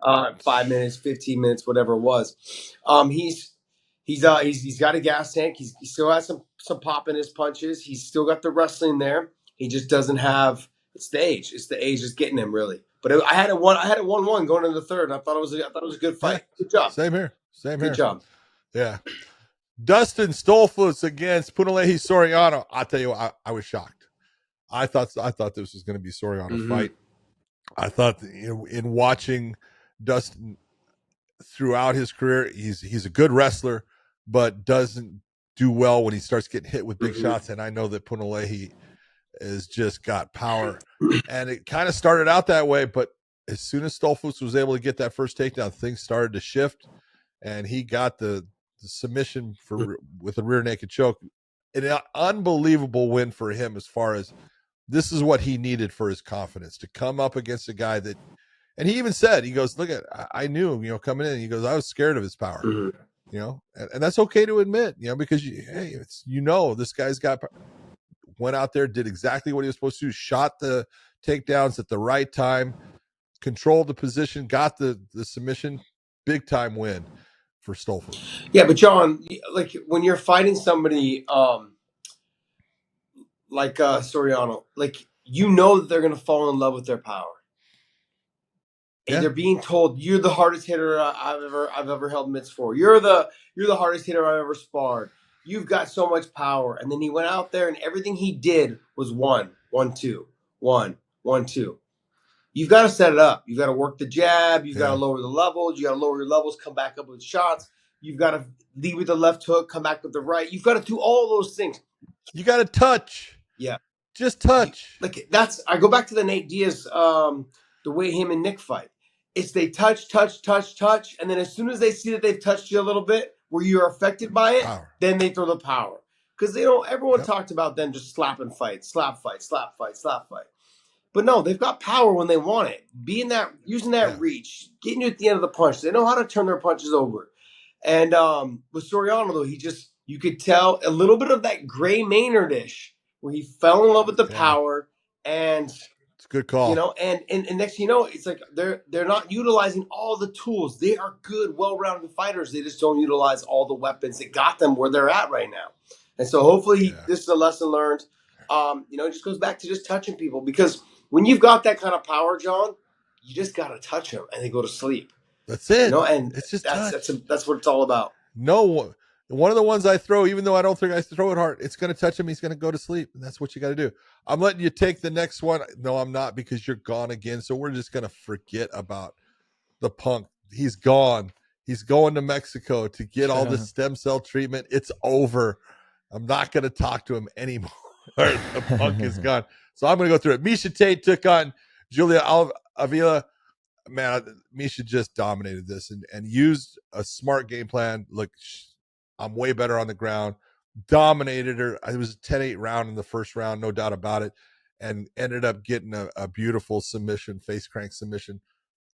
5 minutes, 15 minutes, whatever it was. He's got a gas tank. He still has some pop in his punches. He's still got the wrestling there. He just doesn't have. It's the age. It's the age that's getting him, really. But I had it 1-1 going into the third. And I thought it was a good fight. Good job. Same here. Good job. Yeah. Dustin Stolfus against Punahele Soriano. I'll tell you what, I was shocked. I thought this was going to be Soriano's fight. I thought in watching Dustin throughout his career, he's a good wrestler, but doesn't do well when he starts getting hit with big shots. And I know that Punahele has just got power, and it kind of started out that way. But as soon as Stolfus was able to get that first takedown, things started to shift, and he got the submission with a rear naked choke. An unbelievable win for him, as far as this is what he needed for his confidence, to come up against a guy that. And he even said, he goes, look, I knew, coming in, he goes, I was scared of his power, and that's okay to admit, because this guy's went out there, did exactly what he was supposed to do, shot the takedowns at the right time, controlled the position, got the submission, big time win for Stolfus. Yeah. But John, like when you're fighting somebody, like Soriano, like, that they're going to fall in love with their power. And they're being told, you're the hardest hitter I've ever held mitts for. You're the hardest hitter I've ever sparred. You've got so much power. And then he went out there and everything he did was 1, 1, 2, 1, 1, 2. You've got to set it up. You've got to work the jab. You've got to lower the levels. You got to lower your levels, come back up with shots. You've got to lead with the left hook, come back with the right. You've got to do all those things. You got to touch. Yeah. Just touch. I go back to the Nate Diaz, the way him and Nick fight. It's they touch, and then as soon as they see that they've touched you a little bit, where you're affected by it, then they throw the power. Because everyone talked about them just slap and fight, slap fight, slap fight, slap fight. But no, they've got power when they want it. Using that reach, getting you at the end of the punch. They know how to turn their punches over. And with Soriano, though, you could tell a little bit of that Gray Maynard-ish, where he fell in love with the power and Good call. You know, and next thing you know, it's like they're not utilizing all the tools. They are good, well-rounded fighters. They just don't utilize all the weapons that got them where they're at right now. And so hopefully this is a lesson learned. You know, it just goes back to just touching people, because when you've got that kind of power, John, you just got to touch them and they go to sleep. That's it. You know, and it's just that's what it's all about. No, one of the ones I throw, even though I don't think I throw it hard, it's going to touch him. He's going to go to sleep. And that's what you got to do. I'm letting you take the next one. No, I'm not, because you're gone again. So we're just going to forget about the Punk. He's gone. He's going to Mexico to get all this stem cell treatment. It's over. I'm not going to talk to him anymore. The Punk is gone. So I'm going to go through it. Miesha Tate took on Julia Avila. Man, Miesha just dominated this and used a smart game plan. Look, I'm way better on the ground. Dominated her. It was a 10-8 round in the first round, no doubt about it, and ended up getting a beautiful submission, face crank submission.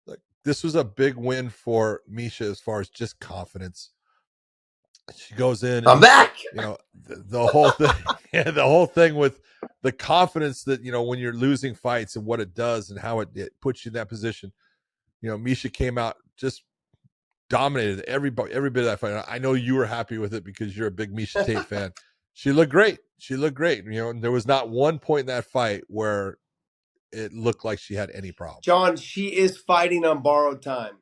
Like, this was a big win for Miesha as far as just confidence. She goes in. I'm back. You know, the whole thing. Yeah, the whole thing with the confidence that, you know, when you're losing fights and what it does and how it puts you in that position. You know, Miesha came out, just dominated every bit of that fight. I know you were happy with it because you're a big Miesha Tate fan. She looked great. You know, and there was not one point in that fight where it looked like she had any problem. John, she is fighting on borrowed time.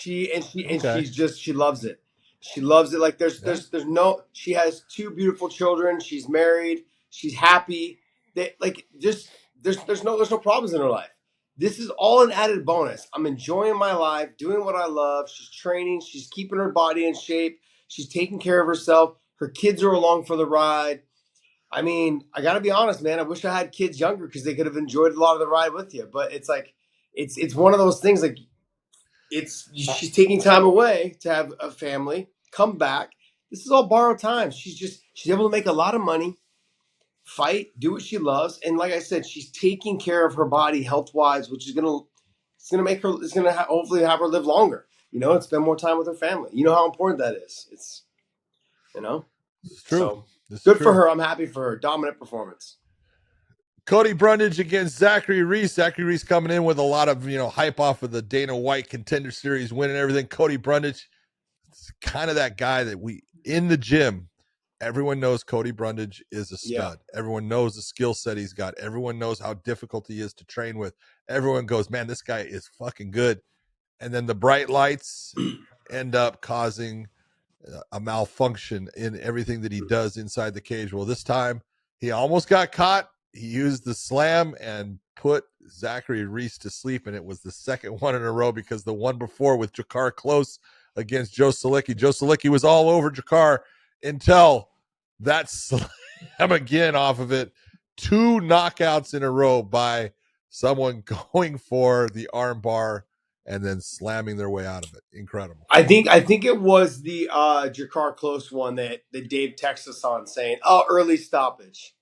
She loves it. She loves it. Like there's no. She has 2 beautiful children. She's married. She's happy. There's no problems in her life. This is all an added bonus. I'm enjoying my life, doing what I love. She's training. She's keeping her body in shape. She's taking care of herself. Her kids are along for the ride. I mean, I got to be honest, man. I wish I had kids younger because they could have enjoyed a lot of the ride with you. But it's like, it's one of those things. Like, she's taking time away to have a family, come back. This is all borrowed time. She's able to make a lot of money, fight, do what she loves, and like I said, she's taking care of her body health wise, which is gonna hopefully have her live longer, you know, and spend more time with her family. You know how important that is. It's, you know, it's true. So good for her. I'm happy for her. Dominant performance. Cody Brundage against Zachary Reese. Zachary Reese coming in with a lot of, you know, hype off of the Dana White Contender Series win and everything. Cody Brundage, it's kind of that guy that in the gym. Everyone knows Cody Brundage is a stud. Yeah. Everyone knows the skill set he's got. Everyone knows how difficult he is to train with. Everyone goes, man, this guy is fucking good. And then the bright lights end up causing a malfunction in everything that he does inside the cage. Well, this time he almost got caught. He used the slam and put Zachary Reese to sleep. And it was the second one in a row, because the one before with Jakar Close against Joe Solicki was all over Jakar until that slam again off of it. 2 knockouts in a row by someone going for the arm bar and then slamming their way out of it. Incredible. I think it was the Jakar Close one that Dave texted us on saying, "Oh, early stoppage."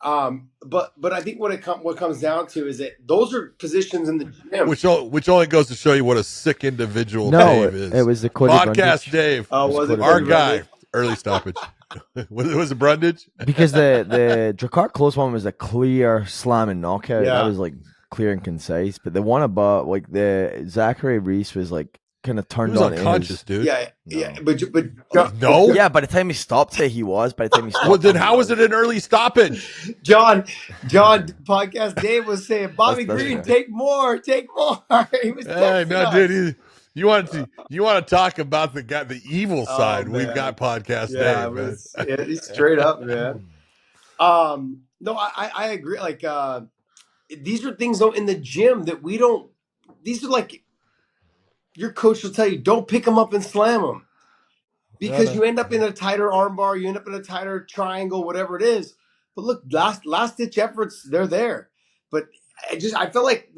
But I think what comes down to is that those are positions in the gym, which only goes to show you what a sick individual Dave is. It was the Cody podcast Brundage. Dave. Oh, was it our guy? Early stoppage. was it Brundage? Because the Jakar Close one was a clear slam and knockout. Yeah. That was like clear and concise. But the one above, like the Zachary Reese, was like kind of turned on. Unconscious, dude. Yeah. But no. Yeah, by the time he stopped it, he was. By the time he stopped, well, then how was it an early stoppage? John, podcast Dave was saying, Bobby Green, take more. He was hey, no, dude. You want to talk about the evil side? Man. We've got podcast Dave. Man. He's straight up, man. No, I agree. Like, these are things though in the gym that we don't. These are like, your coach will tell you, don't pick them up and slam them, because you end up in a tighter armbar, you end up in a tighter triangle, whatever it is. But look, last ditch efforts, they're there. But I feel like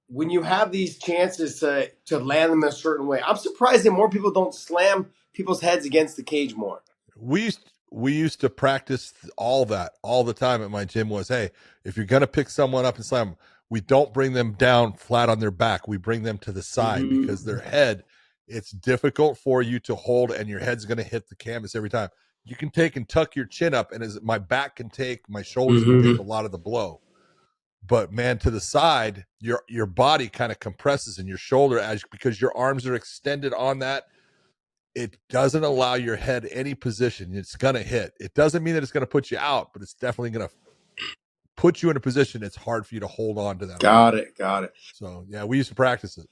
when you have these chances to land them a certain way, I'm surprised that more people don't slam people's heads against the cage more. We used to practice all that all the time at my gym. Was, hey, if you're gonna pick someone up and slam them, we don't bring them down flat on their back. We bring them to the side, because their head, it's difficult for you to hold, and your head's going to hit the canvas every time. You can take and tuck your chin up, and my back can take, my shoulders can take a lot of the blow. But man, to the side, your body kind of compresses in your shoulder because your arms are extended on that. It doesn't allow your head any position. It's going to hit. It doesn't mean that it's going to put you out, but it's definitely going to put you in a position it's hard for you to hold on to that. Got it. So yeah, we used to practice it.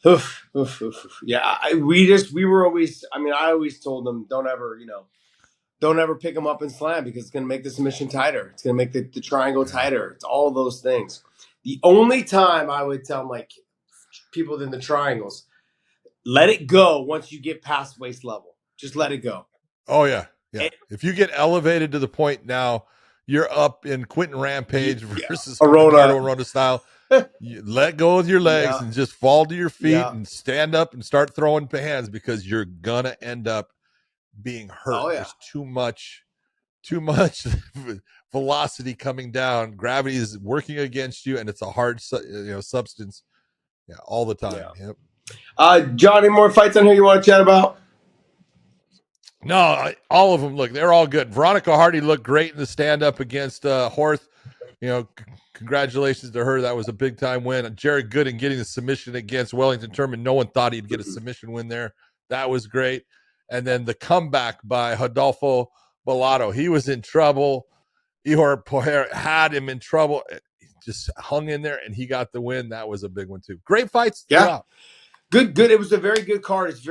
Yeah, we were always. I mean, I always told them, don't ever pick them up and slam because it's going to make the submission tighter. It's going to make the triangle tighter. It's all those things. The only time I would tell like people in the triangles, let it go once you get past waist level. Just let it go. Oh yeah. If you get elevated to the point now, you're up in Quentin Rampage versus Ricardo Arona style. You let go with your legs and just fall to your feet and stand up and start throwing hands because you're gonna end up being hurt. Oh, yeah. There's too much velocity coming down. Gravity is working against you, and it's a hard substance. Yeah, all the time. Yeah. Yep. John, any more fights on here you want to chat about? No, all of them. Look, they're all good. Veronica Hardy looked great in the stand-up against Horth. Congratulations to her. That was a big-time win. Jared Gooden getting the submission against Wellington Turman. No one thought he'd get a submission win there. That was great. And then the comeback by Rodolfo Bellator. He was in trouble. Ihor Poher had him in trouble. He just hung in there, and he got the win. That was a big one, too. Great fights. Yeah. Good. It was a very good card. It's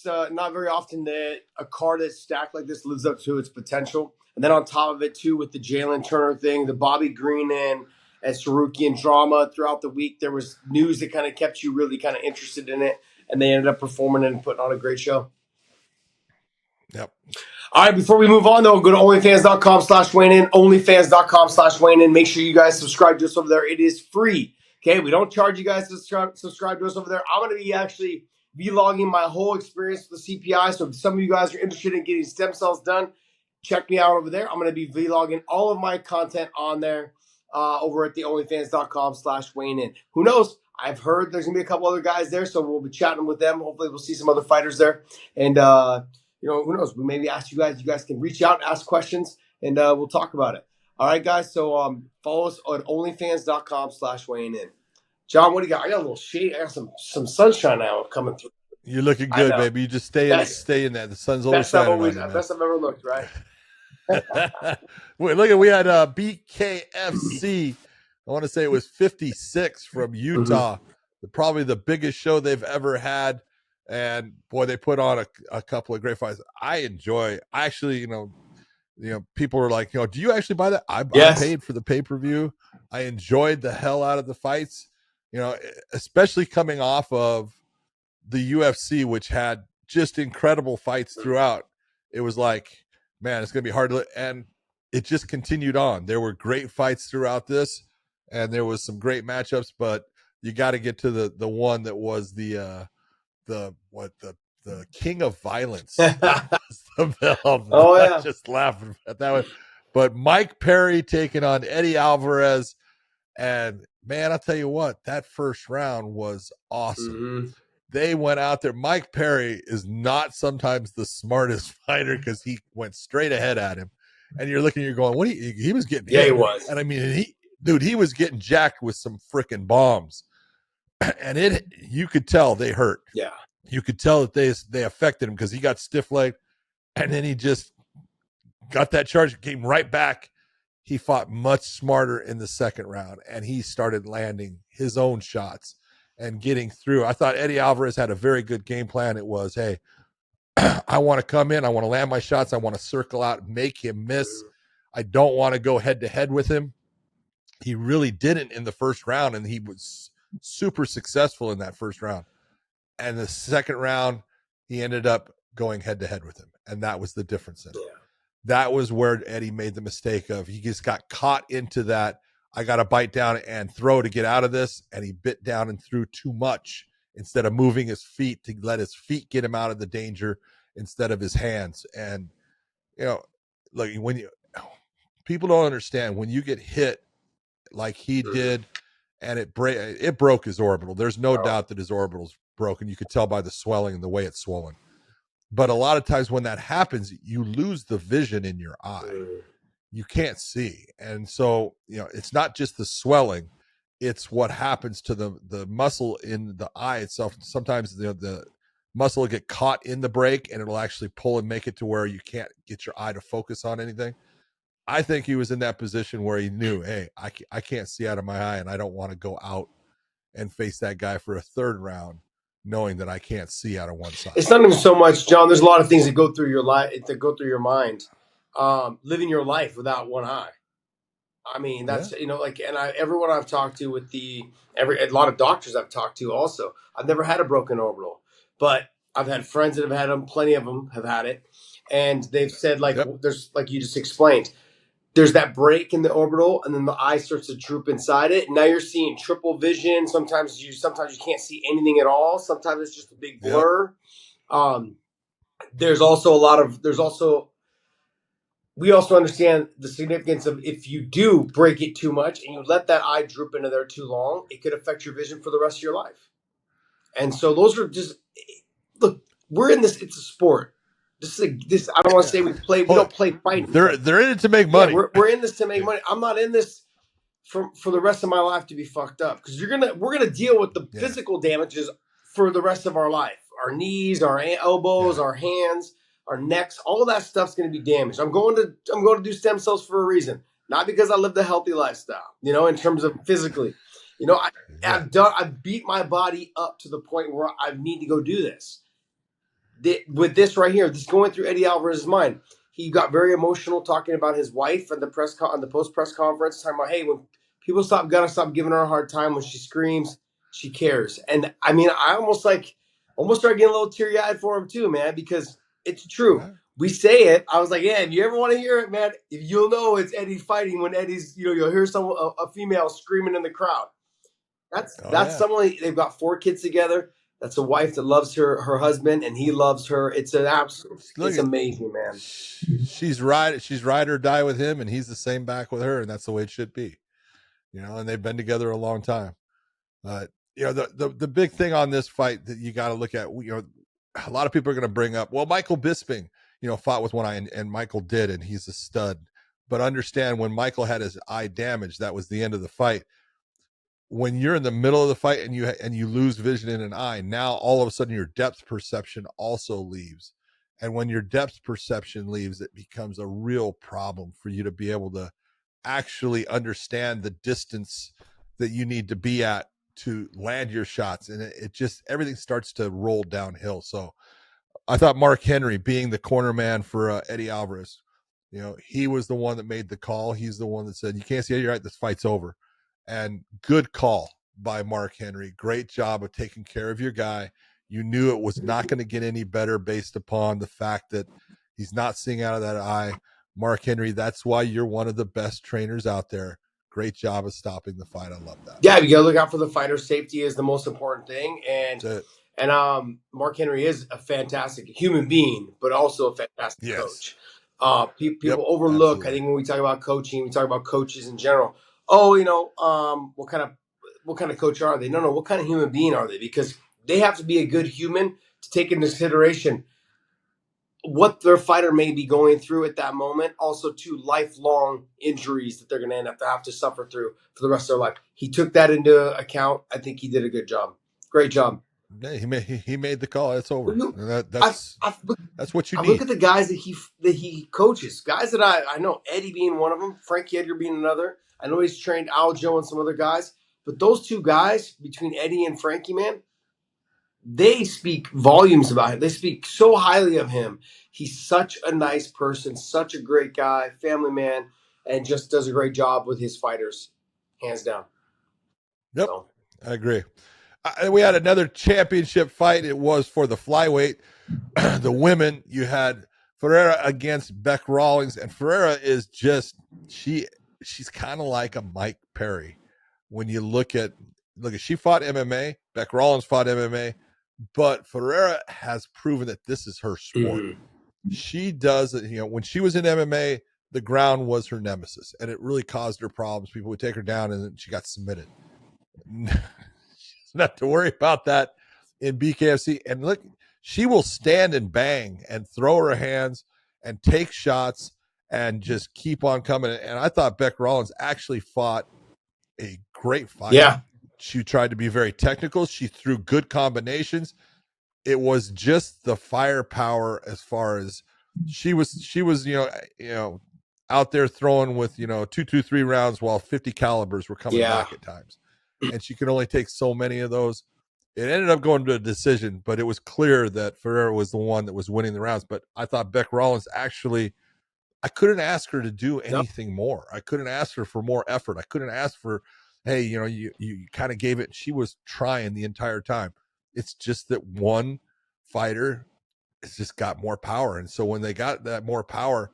not very often that a card that's stacked like this lives up to its potential. And then on top of it, too, with the Jalin Turner thing, the Bobby Green and Tsarukyan drama throughout the week, there was news that kind of kept you really kind of interested in it. And they ended up performing and putting on a great show. Yep. All right, before we move on, though, go to onlyfans.com/WayneIn, onlyfans.com/WayneIn. Make sure you guys subscribe to us over there. It is free. Okay, we don't charge you guys to subscribe to us over there. I'm going to be actually vlogging my whole experience with the CPI. So if some of you guys are interested in getting stem cells done, check me out over there. I'm going to be vlogging all of my content on there over at the onlyfans.com/WayneIn. Who knows? I've heard there's going to be a couple other guys there, so we'll be chatting with them. Hopefully we'll see some other fighters there. And, who knows? We maybe ask you guys. You guys can reach out, ask questions, and we'll talk about it. All right, guys. So follow us on onlyfans.com/WayneIn. John, what do you got? I got a little shade. I got some sunshine now coming through. You're looking good, baby. You just stay in that. The sun's always shining. Best I've ever looked, right? Wait, look, we had BKFC. I want to say it was 56 from Utah. Probably the biggest show they've ever had. And boy, they put on a couple of great fights. I actually, people were like, do you actually buy that? I paid for the pay-per-view. I enjoyed the hell out of the fights, especially coming off of the UFC, which had just incredible fights throughout. It was like, man, it's going to be hard to, and it just continued on. There were great fights throughout this, and there was some great matchups, but you got to get to the one that was the king of violence. Just laughing at that one. But Mike Perry taking on Eddie Alvarez, and man, I'll tell you what, that first round was awesome. They went out there. Mike Perry is not sometimes the smartest fighter because he went straight ahead at him, and you're looking, you're going, what? He was getting hit. He was, and I mean, he was getting jacked with some freaking bombs, and you could tell they hurt. Yeah. You could tell that they affected him because he got stiff-legged, and then he just got that charge, came right back. He fought much smarter in the second round, and he started landing his own shots and getting through. I thought Eddie Alvarez had a very good game plan. It was, hey, I want to come in. I want to land my shots. I want to circle out, make him miss. I don't want to go head-to-head with him. He really didn't in the first round, and he was super successful in that first round. And the second round, he ended up going head-to-head with him, and that was the difference in it. Yeah. That was where Eddie made the mistake of he just got caught into that, I got to bite down and throw to get out of this, and he bit down and threw too much instead of moving his feet to let his feet get him out of the danger instead of his hands. And, look, people don't understand, when you get hit like he did and it broke his orbital, there's no doubt that his orbital's broken. You could tell by the swelling and the way it's swollen. But a lot of times when that happens, you lose the vision in your eye. You can't see. And so, it's not just the swelling, It's what happens to the muscle in the eye itself. Sometimes the muscle will get caught in the break and it'll actually pull and make it to where you can't get your eye to focus on anything. I think he was in that position where he knew, hey, I can't see out of my eye, and I don't want to go out and face that guy for a third round knowing that I can't see out of one side. It's not even so much, John. There's a lot of things that go through your life, that go through your mind. Living your life without one eye. I mean, that's, and everyone I've talked to a lot of doctors I've talked to also, I've never had a broken orbital, but I've had friends that have had them. Plenty of them have had it. And they've said, there's, like you just explained, there's that break in the orbital, and then the eye starts to droop inside it. Now you're seeing triple vision. Sometimes you can't see anything at all. Sometimes it's just a big blur. We also understand the significance of, if you do break it too much and you let that eye droop into there too long, it could affect your vision for the rest of your life. And so those are just, look, we're in this. It's a sport. This is I don't want to say we don't play fighting. They're in it to make money. We're in this to make money. I'm not in this for the rest of my life to be fucked up, because we're gonna deal with the physical damages for the rest of our life. Our knees, our elbows, our hands, our necks, all of that stuff's gonna be damaged. I'm going to do stem cells for a reason, not because I lived a healthy lifestyle. In terms of physically, I've beat my body up to the point where I need to go do this. With this right here, this going through Eddie Alvarez's mind, he got very emotional talking about his wife at the post press conference, talking about, hey, when people gotta stop giving her a hard time. When she screams, she cares. And I mean, I almost started getting a little teary eyed for him too, man, because it's true. Yeah. We say it. I was like, yeah, if you ever want to hear it, man, if you'll know it's Eddie fighting, when Eddie's, you'll hear a female screaming in the crowd. That's someone. They've got 4 kids together. That's a wife that loves her husband, and he loves her. It's an absolute. It's amazing, man. She's ride or die with him, and he's the same back with her, and that's the way it should be. And they've been together a long time. The big thing on this fight that you got to look at, a lot of people are going to bring up, well, Michael Bisping, fought with one eye, and Michael did, and he's a stud. But understand, when Michael had his eye damaged, that was the end of the fight. When you're in the middle of the fight and you lose vision in an eye, now all of a sudden your depth perception also leaves. And when your depth perception leaves, it becomes a real problem for you to be able to actually understand the distance that you need to be at to land your shots. And it just, everything starts to roll downhill. So I thought Mark Henry, being the corner man for Eddie Alvarez, he was the one that made the call. He's the one that said, you can't see it, you're right, this fight's over. And good call by Mark Henry. Great job of taking care of your guy. You knew it was not going to get any better based upon the fact that he's not seeing out of that eye. Mark Henry, that's why you're one of the best trainers out there. Great job of stopping the fight. I love that. Yeah, you got to look out for the fighter. Safety is the most important thing. And Mark Henry is a fantastic human being, but also a fantastic coach. People overlook, absolutely. I think when we talk about coaching, we talk about coaches in general. What kind of coach are they? No, what kind of human being are they? Because they have to be a good human to take into consideration what their fighter may be going through at that moment. Also, to lifelong injuries that they're going to end up to have to suffer through for the rest of their life. He took that into account. I think he did a good job. Great job. Yeah, he made the call. It's over. That's what you need. Look at the guys that he coaches. Guys that I know, Eddie being one of them, Frankie Edgar being another. I know he's trained Aljo and some other guys, but those 2 guys, between Eddie and Frankie, man, they speak volumes about him. They speak so highly of him. He's such a nice person, such a great guy, family man, and just does a great job with his fighters, hands down. Yep, so. I agree. We had another championship fight. It was for the flyweight. The women, you had Ferreira against Bec Rawlings, and Ferreira is just, she's kind of like a Mike Perry. When you look at, she fought MMA, Bec Rawlings fought MMA, but Ferreira has proven that this is her sport. Mm-hmm. She does it, when she was in MMA, the ground was her nemesis, and it really caused her problems. People would take her down, and then she got submitted. Not to worry about that in BKFC. And look, she will stand and bang and throw her hands and take shots and just keep on coming. And I thought Bec Rawlings actually fought a great fight. Yeah. She tried to be very technical. She threw good combinations. It was just the firepower as far as she was, out there throwing with, 2-2-3 rounds while 50 calibers were coming back at times. And she could only take so many of those. It ended up going to a decision, but it was clear that Ferreira was the one that was winning the rounds. But I thought Beck Rawlins actually, I couldn't ask her to do anything more. I couldn't ask her for more effort. I couldn't ask for, hey, you kind of gave it. She was trying the entire time. It's just that one fighter has just got more power. And so when they got that more power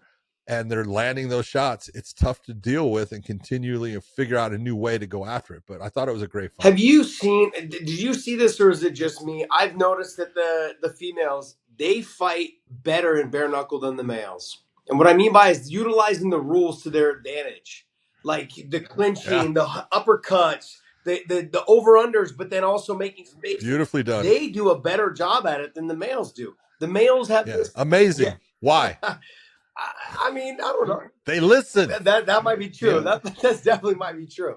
and they're landing those shots, it's tough to deal with and continually figure out a new way to go after it. But I thought it was a great fight. Did you see this, or is it just me? I've noticed that the females, they fight better in bare knuckle than the males. And what I mean by is utilizing the rules to their advantage. Like the clinching, the uppercuts, the over-unders, but then also making space. Beautifully done. They do a better job at it than the males do. The males have this. Amazing. Yeah. Why? I mean, I don't know. They listen. That might be true. Yeah. That's definitely might be true.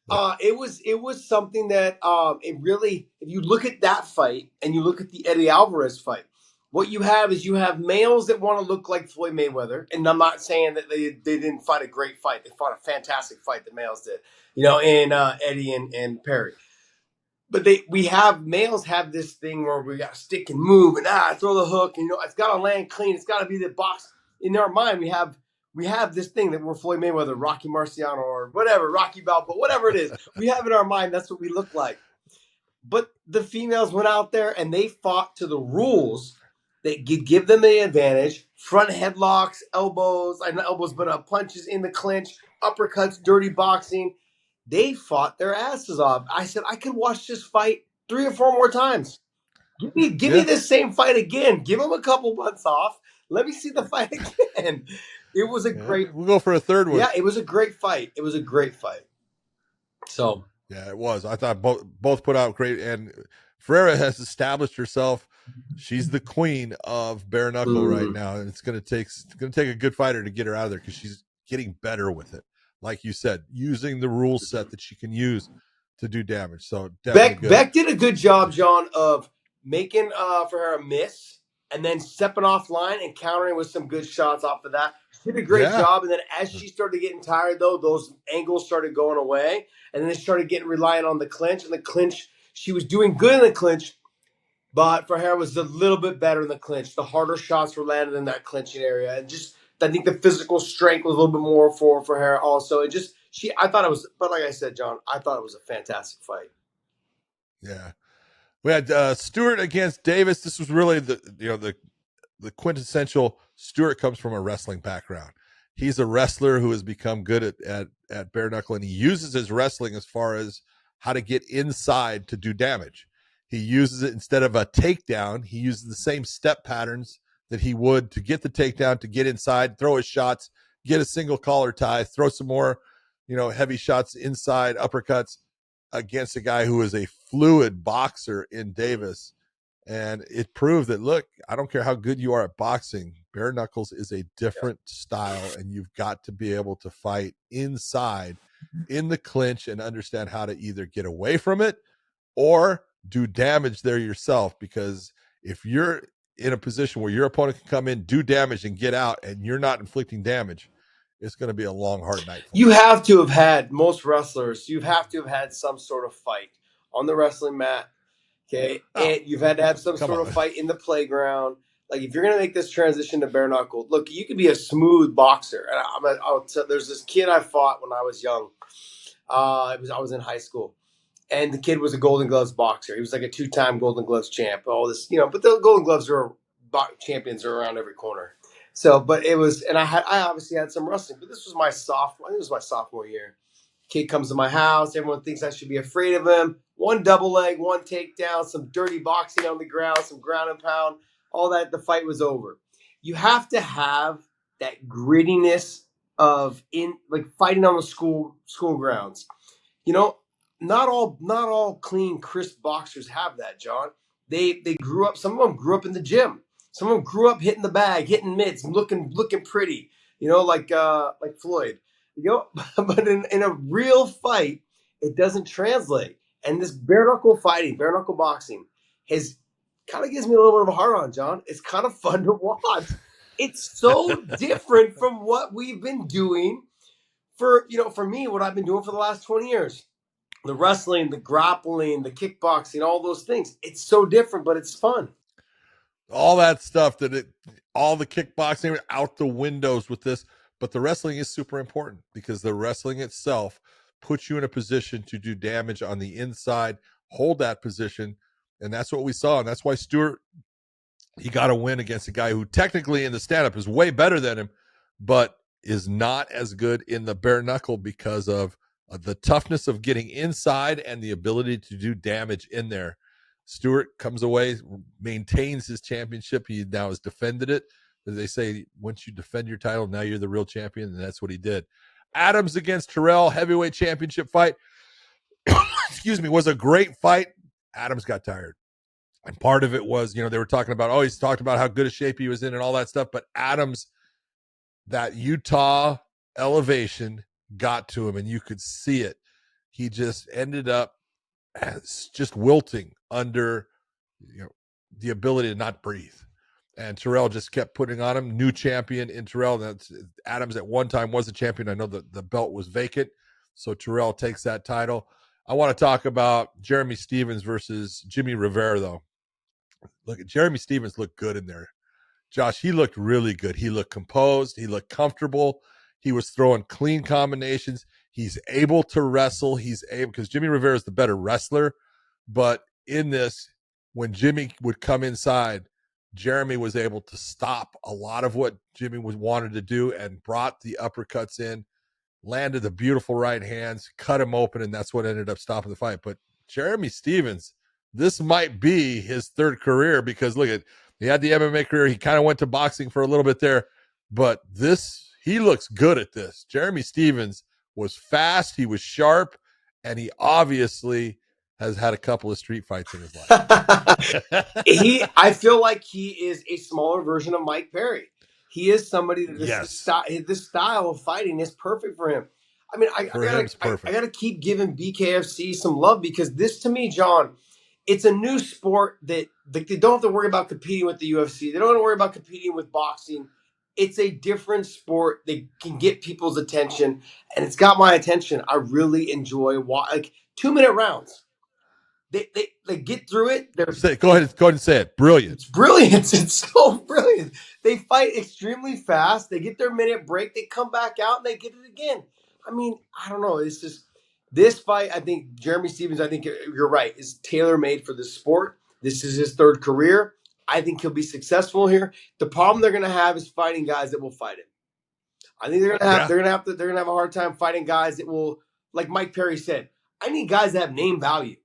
It was something that it really, if you look at that fight and you look at the Eddie Alvarez fight, what you have is you have males that want to look like Floyd Mayweather. And I'm not saying that they didn't fight a great fight. They fought a fantastic fight, the males did, and Eddie and Perry. But males have this thing where we got to stick and move and throw the hook. And, it's got to land clean. It's got to be the box. In our mind, we have this thing that we're Floyd Mayweather, Rocky Marciano, or whatever, Rocky Balboa, whatever it is. We have in our mind, that's what we look like. But the females went out there and they fought to the rules that give them the advantage. Front headlocks, not elbows, but punches in the clinch, uppercuts, dirty boxing. They fought their asses off. I said, I could watch this fight 3 or 4 more times. Give me this same fight again. Give them a couple months off. Let me see the fight again. It was a great. We'll go for a third one. Yeah, it was a great fight. So yeah, it was. I thought both put out great, and Ferreira has established herself. She's the queen of bare knuckle right now, and it's going to take a good fighter to get her out of there because she's getting better with it. Like you said, using the rule set that she can use to do damage. So Beck did a good job, John, of making Ferreira miss and then stepping off line and countering with some good shots off of that. She did a great job. And then as she started getting tired, though, those angles started going away. And then they started getting reliant on the clinch. And the clinch, she was doing good in the clinch, but Ferreira was a little bit better in the clinch. The harder shots were landed in that clinching area. And just, I think the physical strength was a little bit more for Ferreira also. I thought it was, but like I said, John, I thought it was a fantastic fight. Yeah. We had Stewart against Davis. This was really the quintessential. Stewart comes from a wrestling background. He's a wrestler who has become good at bare knuckle, and he uses his wrestling as far as how to get inside to do damage. He uses it instead of a takedown. He uses the same step patterns that he would to get the takedown, to get inside, throw his shots, get a single collar tie, throw some more, heavy shots inside, uppercuts against a guy who is a fluid boxer in Davis. And it proved that, look, I don't care how good you are at boxing, bare knuckles is a different style, and you've got to be able to fight inside in the clinch and understand how to either get away from it or do damage there yourself. Because if you're in a position where your opponent can come in, do damage, and get out, and you're not inflicting damage, it's going to be a long, hard night. You have to have had, most wrestlers, some sort of fight on the wrestling mat. Okay. And you've had to have some sort of fight in the playground. Like, if you're going to make this transition to bare knuckle, look, you could be a smooth boxer. And there's this kid I fought when I was young. I was in high school, and the kid was a Golden Gloves boxer. He was like a 2-time Golden Gloves champ. All this, but the Golden Gloves champions are around every corner. So, but it was, and I obviously had some wrestling, but this was my sophomore year. Kid comes to my house. Everyone thinks I should be afraid of him. 1 double leg, 1 takedown, some dirty boxing on the ground, some ground and pound, all that. The fight was over. You have to have that grittiness of fighting on the school grounds. Not all clean, crisp boxers have that, John. They grew up. Some of them grew up in the gym. Some of them grew up hitting the bag, hitting mitts, looking pretty. Like Floyd. But in a real fight, it doesn't translate. And this bare knuckle fighting, bare knuckle boxing, has kind of gives me a little bit of a hard on, John. It's kind of fun to watch. It's so different from what we've been doing for me, what I've been doing for the last 20 years. The wrestling, the grappling, the kickboxing, all those things. It's so different, but it's fun. All that stuff all the kickboxing out the windows with this. But the wrestling is super important because the wrestling itself puts you in a position to do damage on the inside, hold that position. And that's what we saw. And that's why Stewart, he got a win against a guy who technically in the stand-up is way better than him, but is not as good in the bare knuckle because of the toughness of getting inside and the ability to do damage in there. Stewart comes away, maintains his championship. He now has defended it. As they say, once you defend your title, now you're the real champion, and that's what he did. Adams against Terrell, heavyweight championship fight. Excuse me, was a great fight. Adams got tired. And part of it was, they were talking about, he's talked about how good a shape he was in and all that stuff. But Adams, that Utah elevation got to him, and you could see it. He just ended up just wilting under the ability to not breathe. And Terrell just kept putting on him. New champion in Terrell. That's Adams at one time was a champion. I know that the belt was vacant. So Terrell takes that title. I want to talk about Jeremy Stephens versus Jimmy Rivera, though. Look, Jeremy Stephens looked good in there. Josh, he looked really good. He looked composed. He looked comfortable. He was throwing clean combinations. He's able to wrestle. He's able, because Jimmy Rivera is the better wrestler. But in this, when Jimmy would come inside, Jeremy was able to stop a lot of what Jimmy wanted to do and brought the uppercuts in, landed the beautiful right hands, cut him open, and that's what ended up stopping the fight. But Jeremy Stephens, this might be his third career because he had the MMA career. He kind of went to boxing for a little bit there, but he looks good at this. Jeremy Stephens was fast, he was sharp, and he obviously has had a couple of street fights in his life. I feel like he is a smaller version of Mike Perry. He is somebody that this style of fighting is perfect for him. I mean, I got to keep giving BKFC some love because this, to me, John, it's a new sport that they don't have to worry about competing with the UFC. They don't have to worry about competing with boxing. It's a different sport. They can get people's attention, and it's got my attention. I really enjoy 2-minute rounds. They get through it. Go ahead and say it. Brilliant. It's brilliant. It's so brilliant. They fight extremely fast. They get their minute break. They come back out and they get it again. I mean, I don't know. It's just this fight. I think Jeremy Stephens, I think you're right, is tailor-made for this sport. This is his third career. I think he'll be successful here. The problem they're going to have is fighting guys that will fight him. I think they're going to have a hard time fighting guys that will, like Mike Perry said, I need guys that have name value.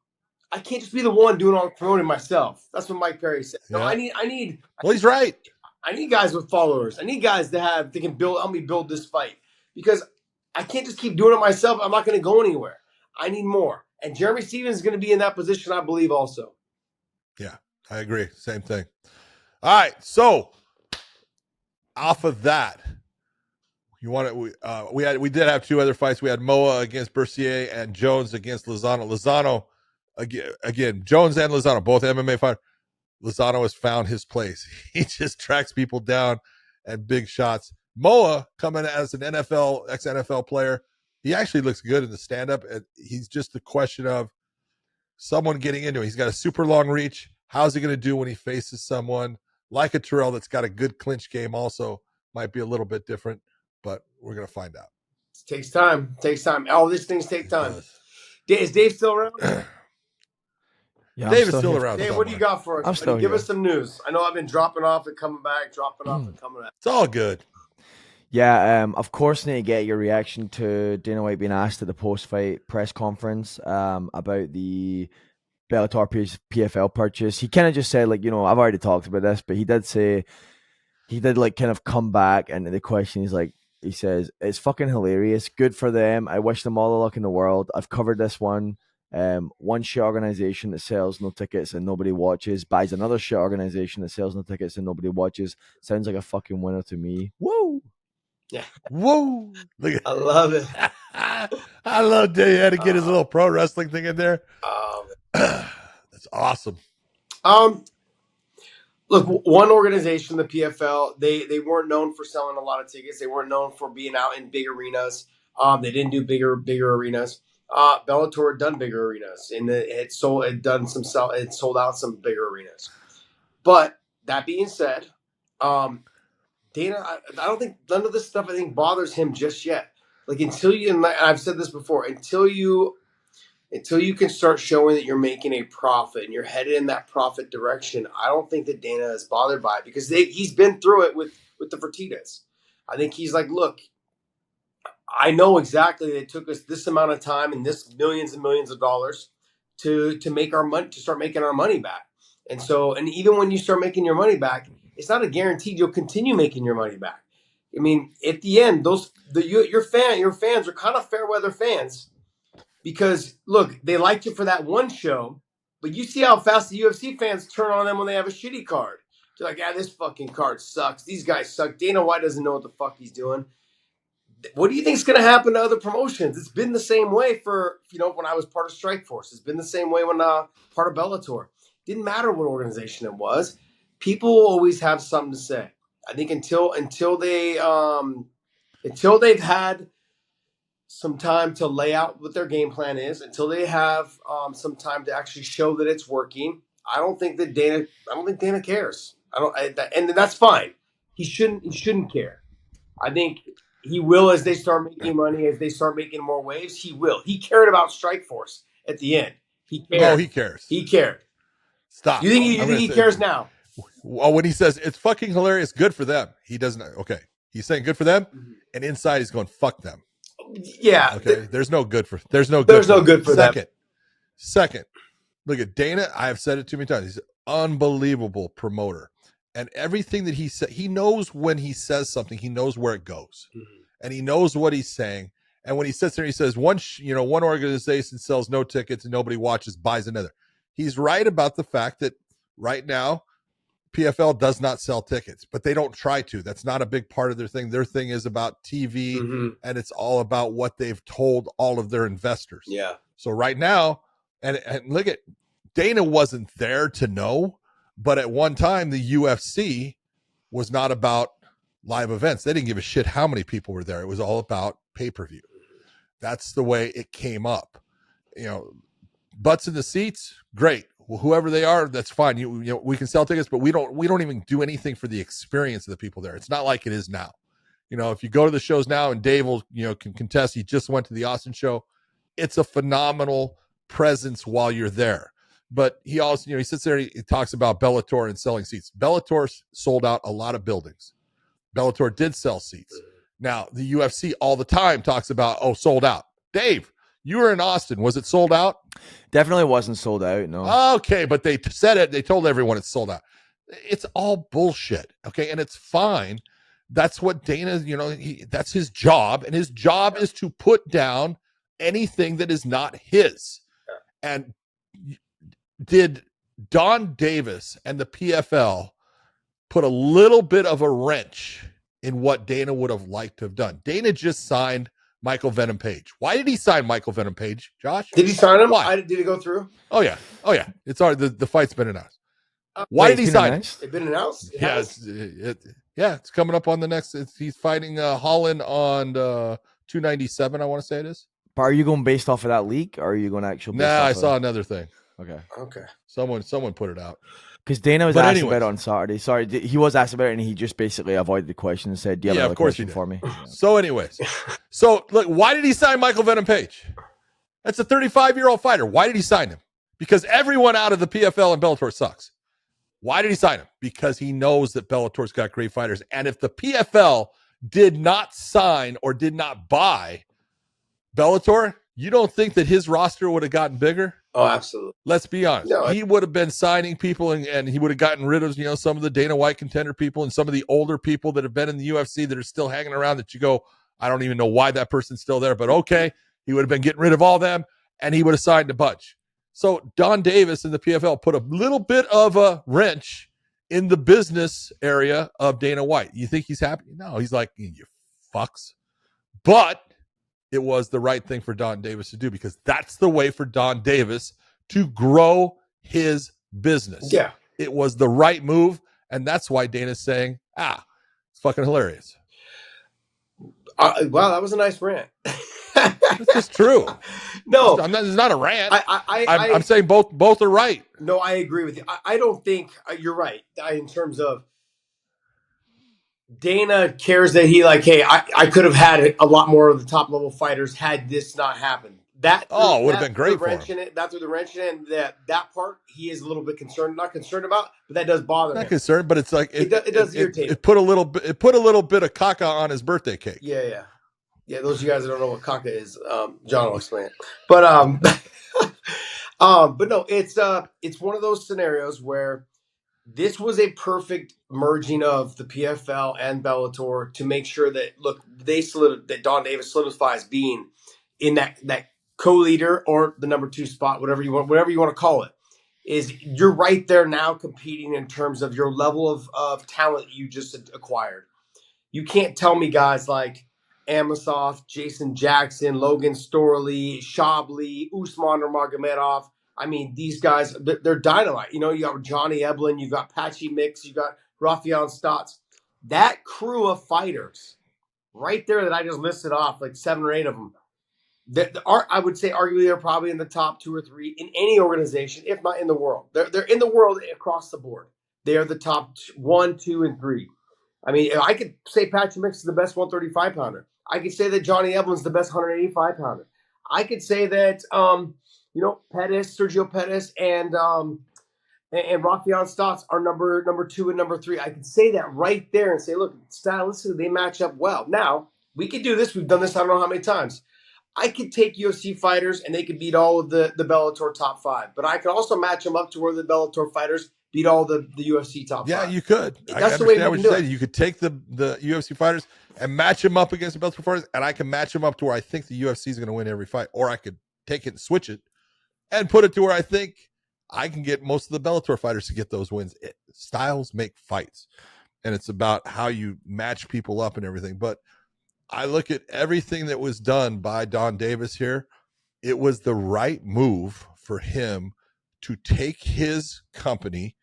I can't just be the one doing all the promoting myself. That's what Mike Perry said. No, I need. Well, he's right. I need guys with followers. I need guys that can help me build this fight because I can't just keep doing it myself. I'm not going to go anywhere. I need more. And Jeremy Stephens is going to be in that position, I believe, also. Yeah, I agree. Same thing. All right, so off of that, we did have two other fights. We had Moa against Bercier and Jones against Lozano. Lozano. Again, Jones and Lozano, both MMA fighters. Lozano has found his place. He just tracks people down and big shots. Moa, coming as an ex-NFL player, he actually looks good in the stand-up. He's just a question of someone getting into it. He's got a super long reach. How's he going to do when he faces someone like a Terrell that's got a good clinch game also? Might be a little bit different, but we're going to find out. It takes time. All these things take time. Is Dave still around? Yeah, Dave is still around. Dave, what do you got for us? Give us some news. I know I've been dropping off and coming back, and coming back. It's all good. Yeah, of course, need to get your reaction to Dana White being asked at the post-fight press conference about the Bellator PFL purchase. He kind of just said, I've already talked about this, but he did say, kind of come back, and the question is he says, it's fucking hilarious. Good for them. I wish them all the luck in the world. I've covered this one. One shit organization that sells no tickets and nobody watches buys another shit organization that sells no tickets and nobody watches. Sounds like a fucking winner to me. Whoa. Yeah. Whoa. I love it. I love Dana. He had to get his little pro wrestling thing in there. That's awesome. Look, one organization, the PFL, they weren't known for selling a lot of tickets. They weren't known for being out in big arenas. They didn't do bigger arenas. Bellator had done bigger arenas, and it sold out some bigger arenas. But that being said, Dana, I don't think none of this stuff I think bothers him just yet. Like until you, and I've said this before, until you can start showing that you're making a profit and you're headed in that profit direction, I don't think that Dana is bothered by it because he's been through it with the Fertittas. I think he's like, look, I know exactly that it took us this amount of time and this millions and millions of dollars to make our money, to start making our money back. And so, and even when you start making your money back, it's not a guaranteed you'll continue making your money back. I mean, at the end, your fans are kind of fair weather fans because look, they liked you for that one show, but you see how fast the UFC fans turn on them when they have a shitty card. They're like, this fucking card sucks. These guys suck. Dana White doesn't know what the fuck he's doing. What do you think is going to happen to other promotions? It's been the same way for, when I was part of Strikeforce. It's been the same way when part of Bellator. Didn't matter what organization it was. People will always have something to say. I think until they've had some time to lay out what their game plan is, until they have some time to actually show that it's working, I don't think Dana cares. And that's fine. He shouldn't care. I think he will as they start making money, as they start making more waves. He will. He cared about Strikeforce at the end. He cared. Oh, he cares. He cared. Stop. You think he cares now? Well, when he says it's fucking hilarious, good for them, he doesn't. Okay, he's saying good for them, and inside he's going fuck them. Yeah. Okay. There's no good for them. Second, look at Dana. I have said it too many times. He's an unbelievable promoter, and everything that he said, he knows when he says something, he knows where it goes, and he knows what he's saying. And when he sits there, he says one organization sells no tickets and nobody watches, buys another. He's right about the fact that right now, PFL does not sell tickets, but they don't try to. That's not a big part of their thing. Their thing is about TV, and it's all about what they've told all of their investors. Yeah. So right now, and look at, Dana wasn't there to know, but at one time, the UFC was not about live events. They didn't give a shit how many people were there. It was all about pay-per-view. That's the way it came up. Butts in the seats, great. Well, whoever they are, that's fine. We can sell tickets, but we don't even do anything for the experience of the people there. It's not like it is now. If you go to the shows now, and Dave will can contest. He just went to the Austin show. It's a phenomenal presence while you're there. But he also, he sits there. He talks about Bellator and selling seats. Bellator sold out a lot of buildings. Bellator did sell seats. Now the UFC all the time talks about sold out. Dave, you were in Austin. Was it sold out? Definitely wasn't sold out, no. Okay, but they said it. They told everyone it's sold out. It's all bullshit, okay? And it's fine. That's what Dana, that's his job. And his job is to put down anything that is not his. And did Don Davis and the PFL put a little bit of a wrench in what Dana would have liked to have done? Dana just signed Michael Venom Page. Why did he sign Michael Venom Page, Josh? Did he sign him? Why? Did it go through? Oh yeah. It's already the fight's been announced. Why did he sign him? It's been announced? It's coming up on the next. He's fighting Holland on 297. I want to say it is. But are you going based off of that leak, or are you going actually? I saw another thing. Okay. Someone put it out. Because Dana was asked about it on Saturday. Sorry, he was asked about it, and he just basically avoided the question and said, "Do you have another question for me?" So, anyways, look, why did he sign Michael Venom Page? That's a 35-year-old fighter. Why did he sign him? Because everyone out of the PFL and Bellator sucks. Why did he sign him? Because he knows that Bellator's got great fighters. And if the PFL did not sign or did not buy Bellator, you don't think that his roster would have gotten bigger? Oh, absolutely. Let's be honest. No, he would have been signing people, and he would have gotten rid of some of the Dana White contender people and some of the older people that have been in the UFC that are still hanging around that you go, I don't even know why that person's still there, but okay. He would have been getting rid of all them, and he would have signed a bunch. So Don Davis and the PFL put a little bit of a wrench in the business area of Dana White. You think he's happy? No, he's like, you fucks. But it was the right thing for Don Davis to do, because that's the way for Don Davis to grow his business. Yeah. It was the right move, and that's why Dana's saying, it's fucking hilarious. Wow, that was a nice rant. It's just true. No, it's not a rant. I'm saying both are right. No, I agree with you. I don't think you're right in terms of Dana cares that he hey, I could have had a lot more of the top level fighters had this not happened. That would have been great for him. That's what the wrench in it. That part he is a little bit not concerned about, but that does bother him. Not concerned, but it's like it does irritate. It put a little bit of caca on his birthday cake. Yeah. Those of you guys that don't know what caca is, John will explain it. But but no, it's one of those scenarios where this was a perfect merging of the PFL and Bellator to make sure that that Don Davis solidifies being in that co-leader or the number 2 spot, whatever you want to call it. Is you're right there now competing in terms of your level of talent you just acquired. You can't tell me guys like Amosov, Jason Jackson, Logan Storley, Shabli, Usman Nurmagomedov. I mean, these guys, they're dynamite. You got Johnny Eblin, you've got Patchy Mix, you got Rafion Stotts. That crew of fighters right there that I just listed off, 7 or 8 of them, I would say arguably they're probably in the top 2 or 3 in any organization, if not in the world. They're in the world across the board. They are the top 1, 2, and 3. I mean, I could say Patchy Mix is the best 135 pounder. I could say that Johnny Eblin's the best 185 pounder. I could say that Sergio Pettis and Rafion Stotts are number 2 and number 3. I could say that right there and say, look, stylistically they match up well. Now we could do this. We've done this I don't know how many times. I could take UFC fighters and they could beat all of the Bellator top 5, but I could also match them up to where the Bellator fighters beat all the UFC top 5. Yeah, you could. That's the way we can do it. You could take the UFC fighters and match them up against the Bellator fighters, and I can match them up to where I think the UFC is going to win every fight, or I could take it and switch it and put it to where I think I can get most of the Bellator fighters to get those wins. Styles make fights, and it's about how you match people up and everything. But I look at everything that was done by Don Davis here. It was the right move for him to take his company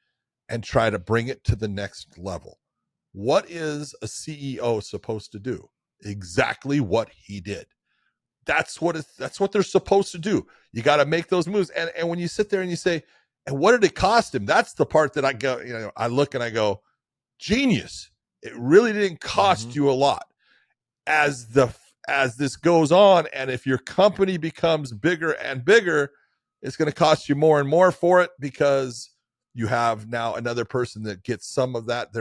and try to bring it to the next level. What is a CEO supposed to do? Exactly what he did. That's what they're supposed to do. You got to make those moves. And when you sit there and you say, and what did it cost him? That's the part that I go, I look and I go, genius. It really didn't cost you a lot. As this goes on, and if your company becomes bigger and bigger, it's going to cost you more and more for it, because you have now another person that gets some of that.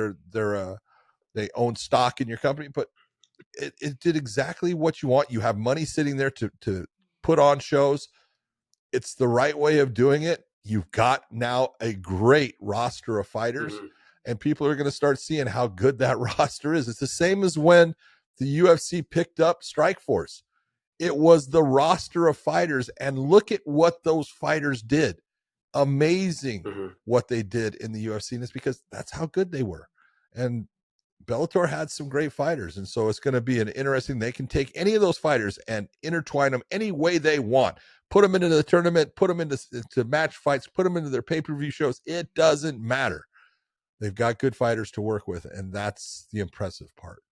They own stock in your company, but it did exactly what you want. You have money sitting there to put on shows. It's the right way of doing it. You've got now a great roster of fighters, and people are going to start seeing how good that roster is. It's the same as when the UFC picked up Strikeforce. It was the roster of fighters, and look at what those fighters did. Amazing what they did in the UFC, and it's because that's how good they were. And Bellator had some great fighters, and so it's going to be an interesting. They can take any of those fighters and intertwine them any way they want. Put them into the tournament, put them into match fights, put them into their pay-per-view shows. It doesn't matter. They've got good fighters to work with, and that's the impressive part.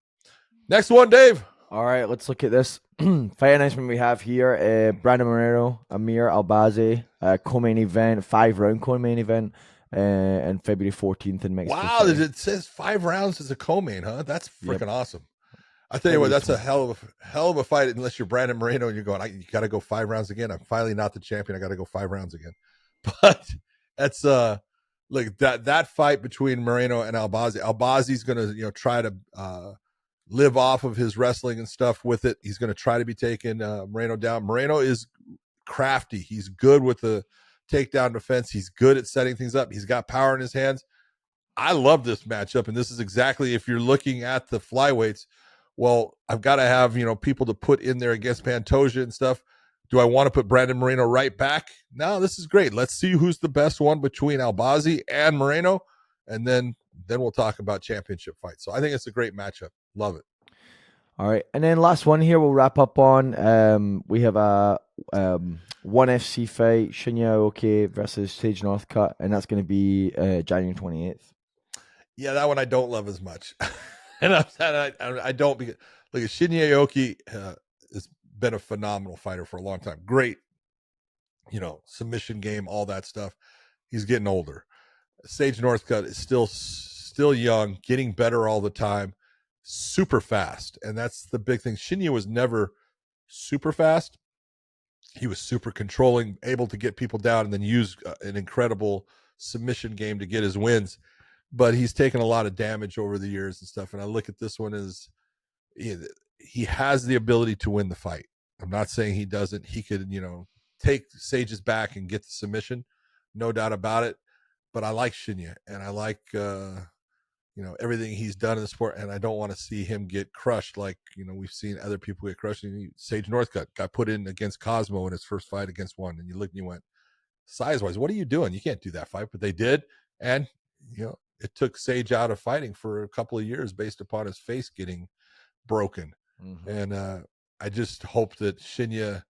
Next one, Dave. All right, let's look at this fight announcement we have here. Brandon Moreno, Amir Albazi, co-main event, 5-round co-main event, and February 14th in Mexico City. It says 5 rounds as a co-main, huh? That's freaking awesome. I tell you what, that's a hell of a fight, unless you're Brandon Moreno and you're going, you got to go 5 rounds again. I'm finally not the champion. I got to go 5 rounds again. But that's look, that fight between Moreno and Albazi. Albazi's going to try to live off of his wrestling and stuff with it. He's going to try to be taking Moreno down. Moreno is crafty. He's good with the takedown defense. He's good at setting things up. He's got power in his hands. I love this matchup, and this is exactly, if you're looking at the flyweights, well, I've got to have people to put in there against Pantoja and stuff. Do I want to put Brandon Moreno right back? No, this is great. Let's see who's the best one between Albazi and Moreno, and then we'll talk about championship fights. So I think it's a great matchup. Love it. All right, and then last one here we'll wrap up on. We have a ONE FC fight, Shinya Aoki versus Sage Northcutt, and that's going to be January 28th. Yeah, that one I don't love as much. And I don't, because look, Shinya Aoki has been a phenomenal fighter for a long time. Great, submission game, all that stuff. He's getting older. Sage Northcutt is still young, getting better all the time, super fast. And that's the big thing. Shinya was never super fast. He was super controlling, able to get people down and then use an incredible submission game to get his wins. But he's taken a lot of damage over the years and stuff. And I look at this one as he has the ability to win the fight. I'm not saying he doesn't. He could, take Sage's back and get the submission. No doubt about it. But I like Shinya, and I like, everything he's done in the sport. And I don't want to see him get crushed like, we've seen other people get crushed. Sage Northcutt got put in against Cosmo in his first fight against one. And you looked and you went, size-wise, what are you doing? You can't do that fight. But they did. And, it took Sage out of fighting for a couple of years based upon his face getting broken. Mm-hmm. And I just hope that Shinya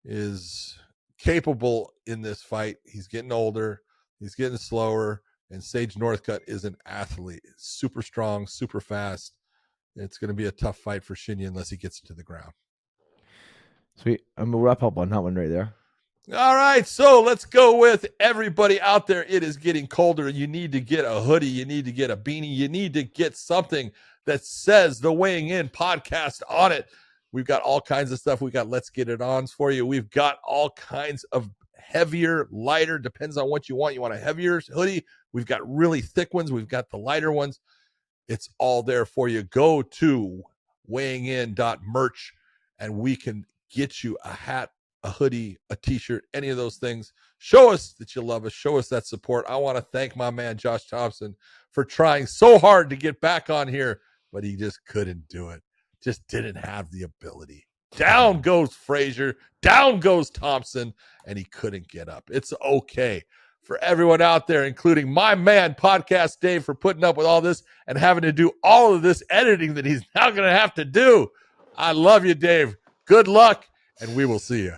is capable in this fight. He's getting older. He's getting slower. And Sage Northcutt is an athlete. Super strong, super fast. It's going to be a tough fight for Shinya unless he gets to the ground. Sweet. And we'll wrap up on that one right there. All right, so let's go with everybody out there. It is getting colder. You need to get a hoodie. You need to get a beanie. You need to get something that says the Weighing In podcast on it. We've got all kinds of stuff. We got Let's Get It Ons for you. We've got all kinds of heavier, lighter, depends on what you want. You want a heavier hoodie? We've got really thick ones. We've got the lighter ones. It's all there for you. Go to weighingin.merch and we can get you a hat, a hoodie, a t-shirt, any of those things. Show us that you love us. Show us that support. I want to thank my man, Josh Thomson, for trying so hard to get back on here, but he just couldn't do it. Just didn't have the ability. Down goes Frazier. Down goes Thomson, and he couldn't get up. It's okay. For everyone out there, including my man, Podcast Dave, for putting up with all this and having to do all of this editing that he's now going to have to do. I love you, Dave. Good luck, and we will see you.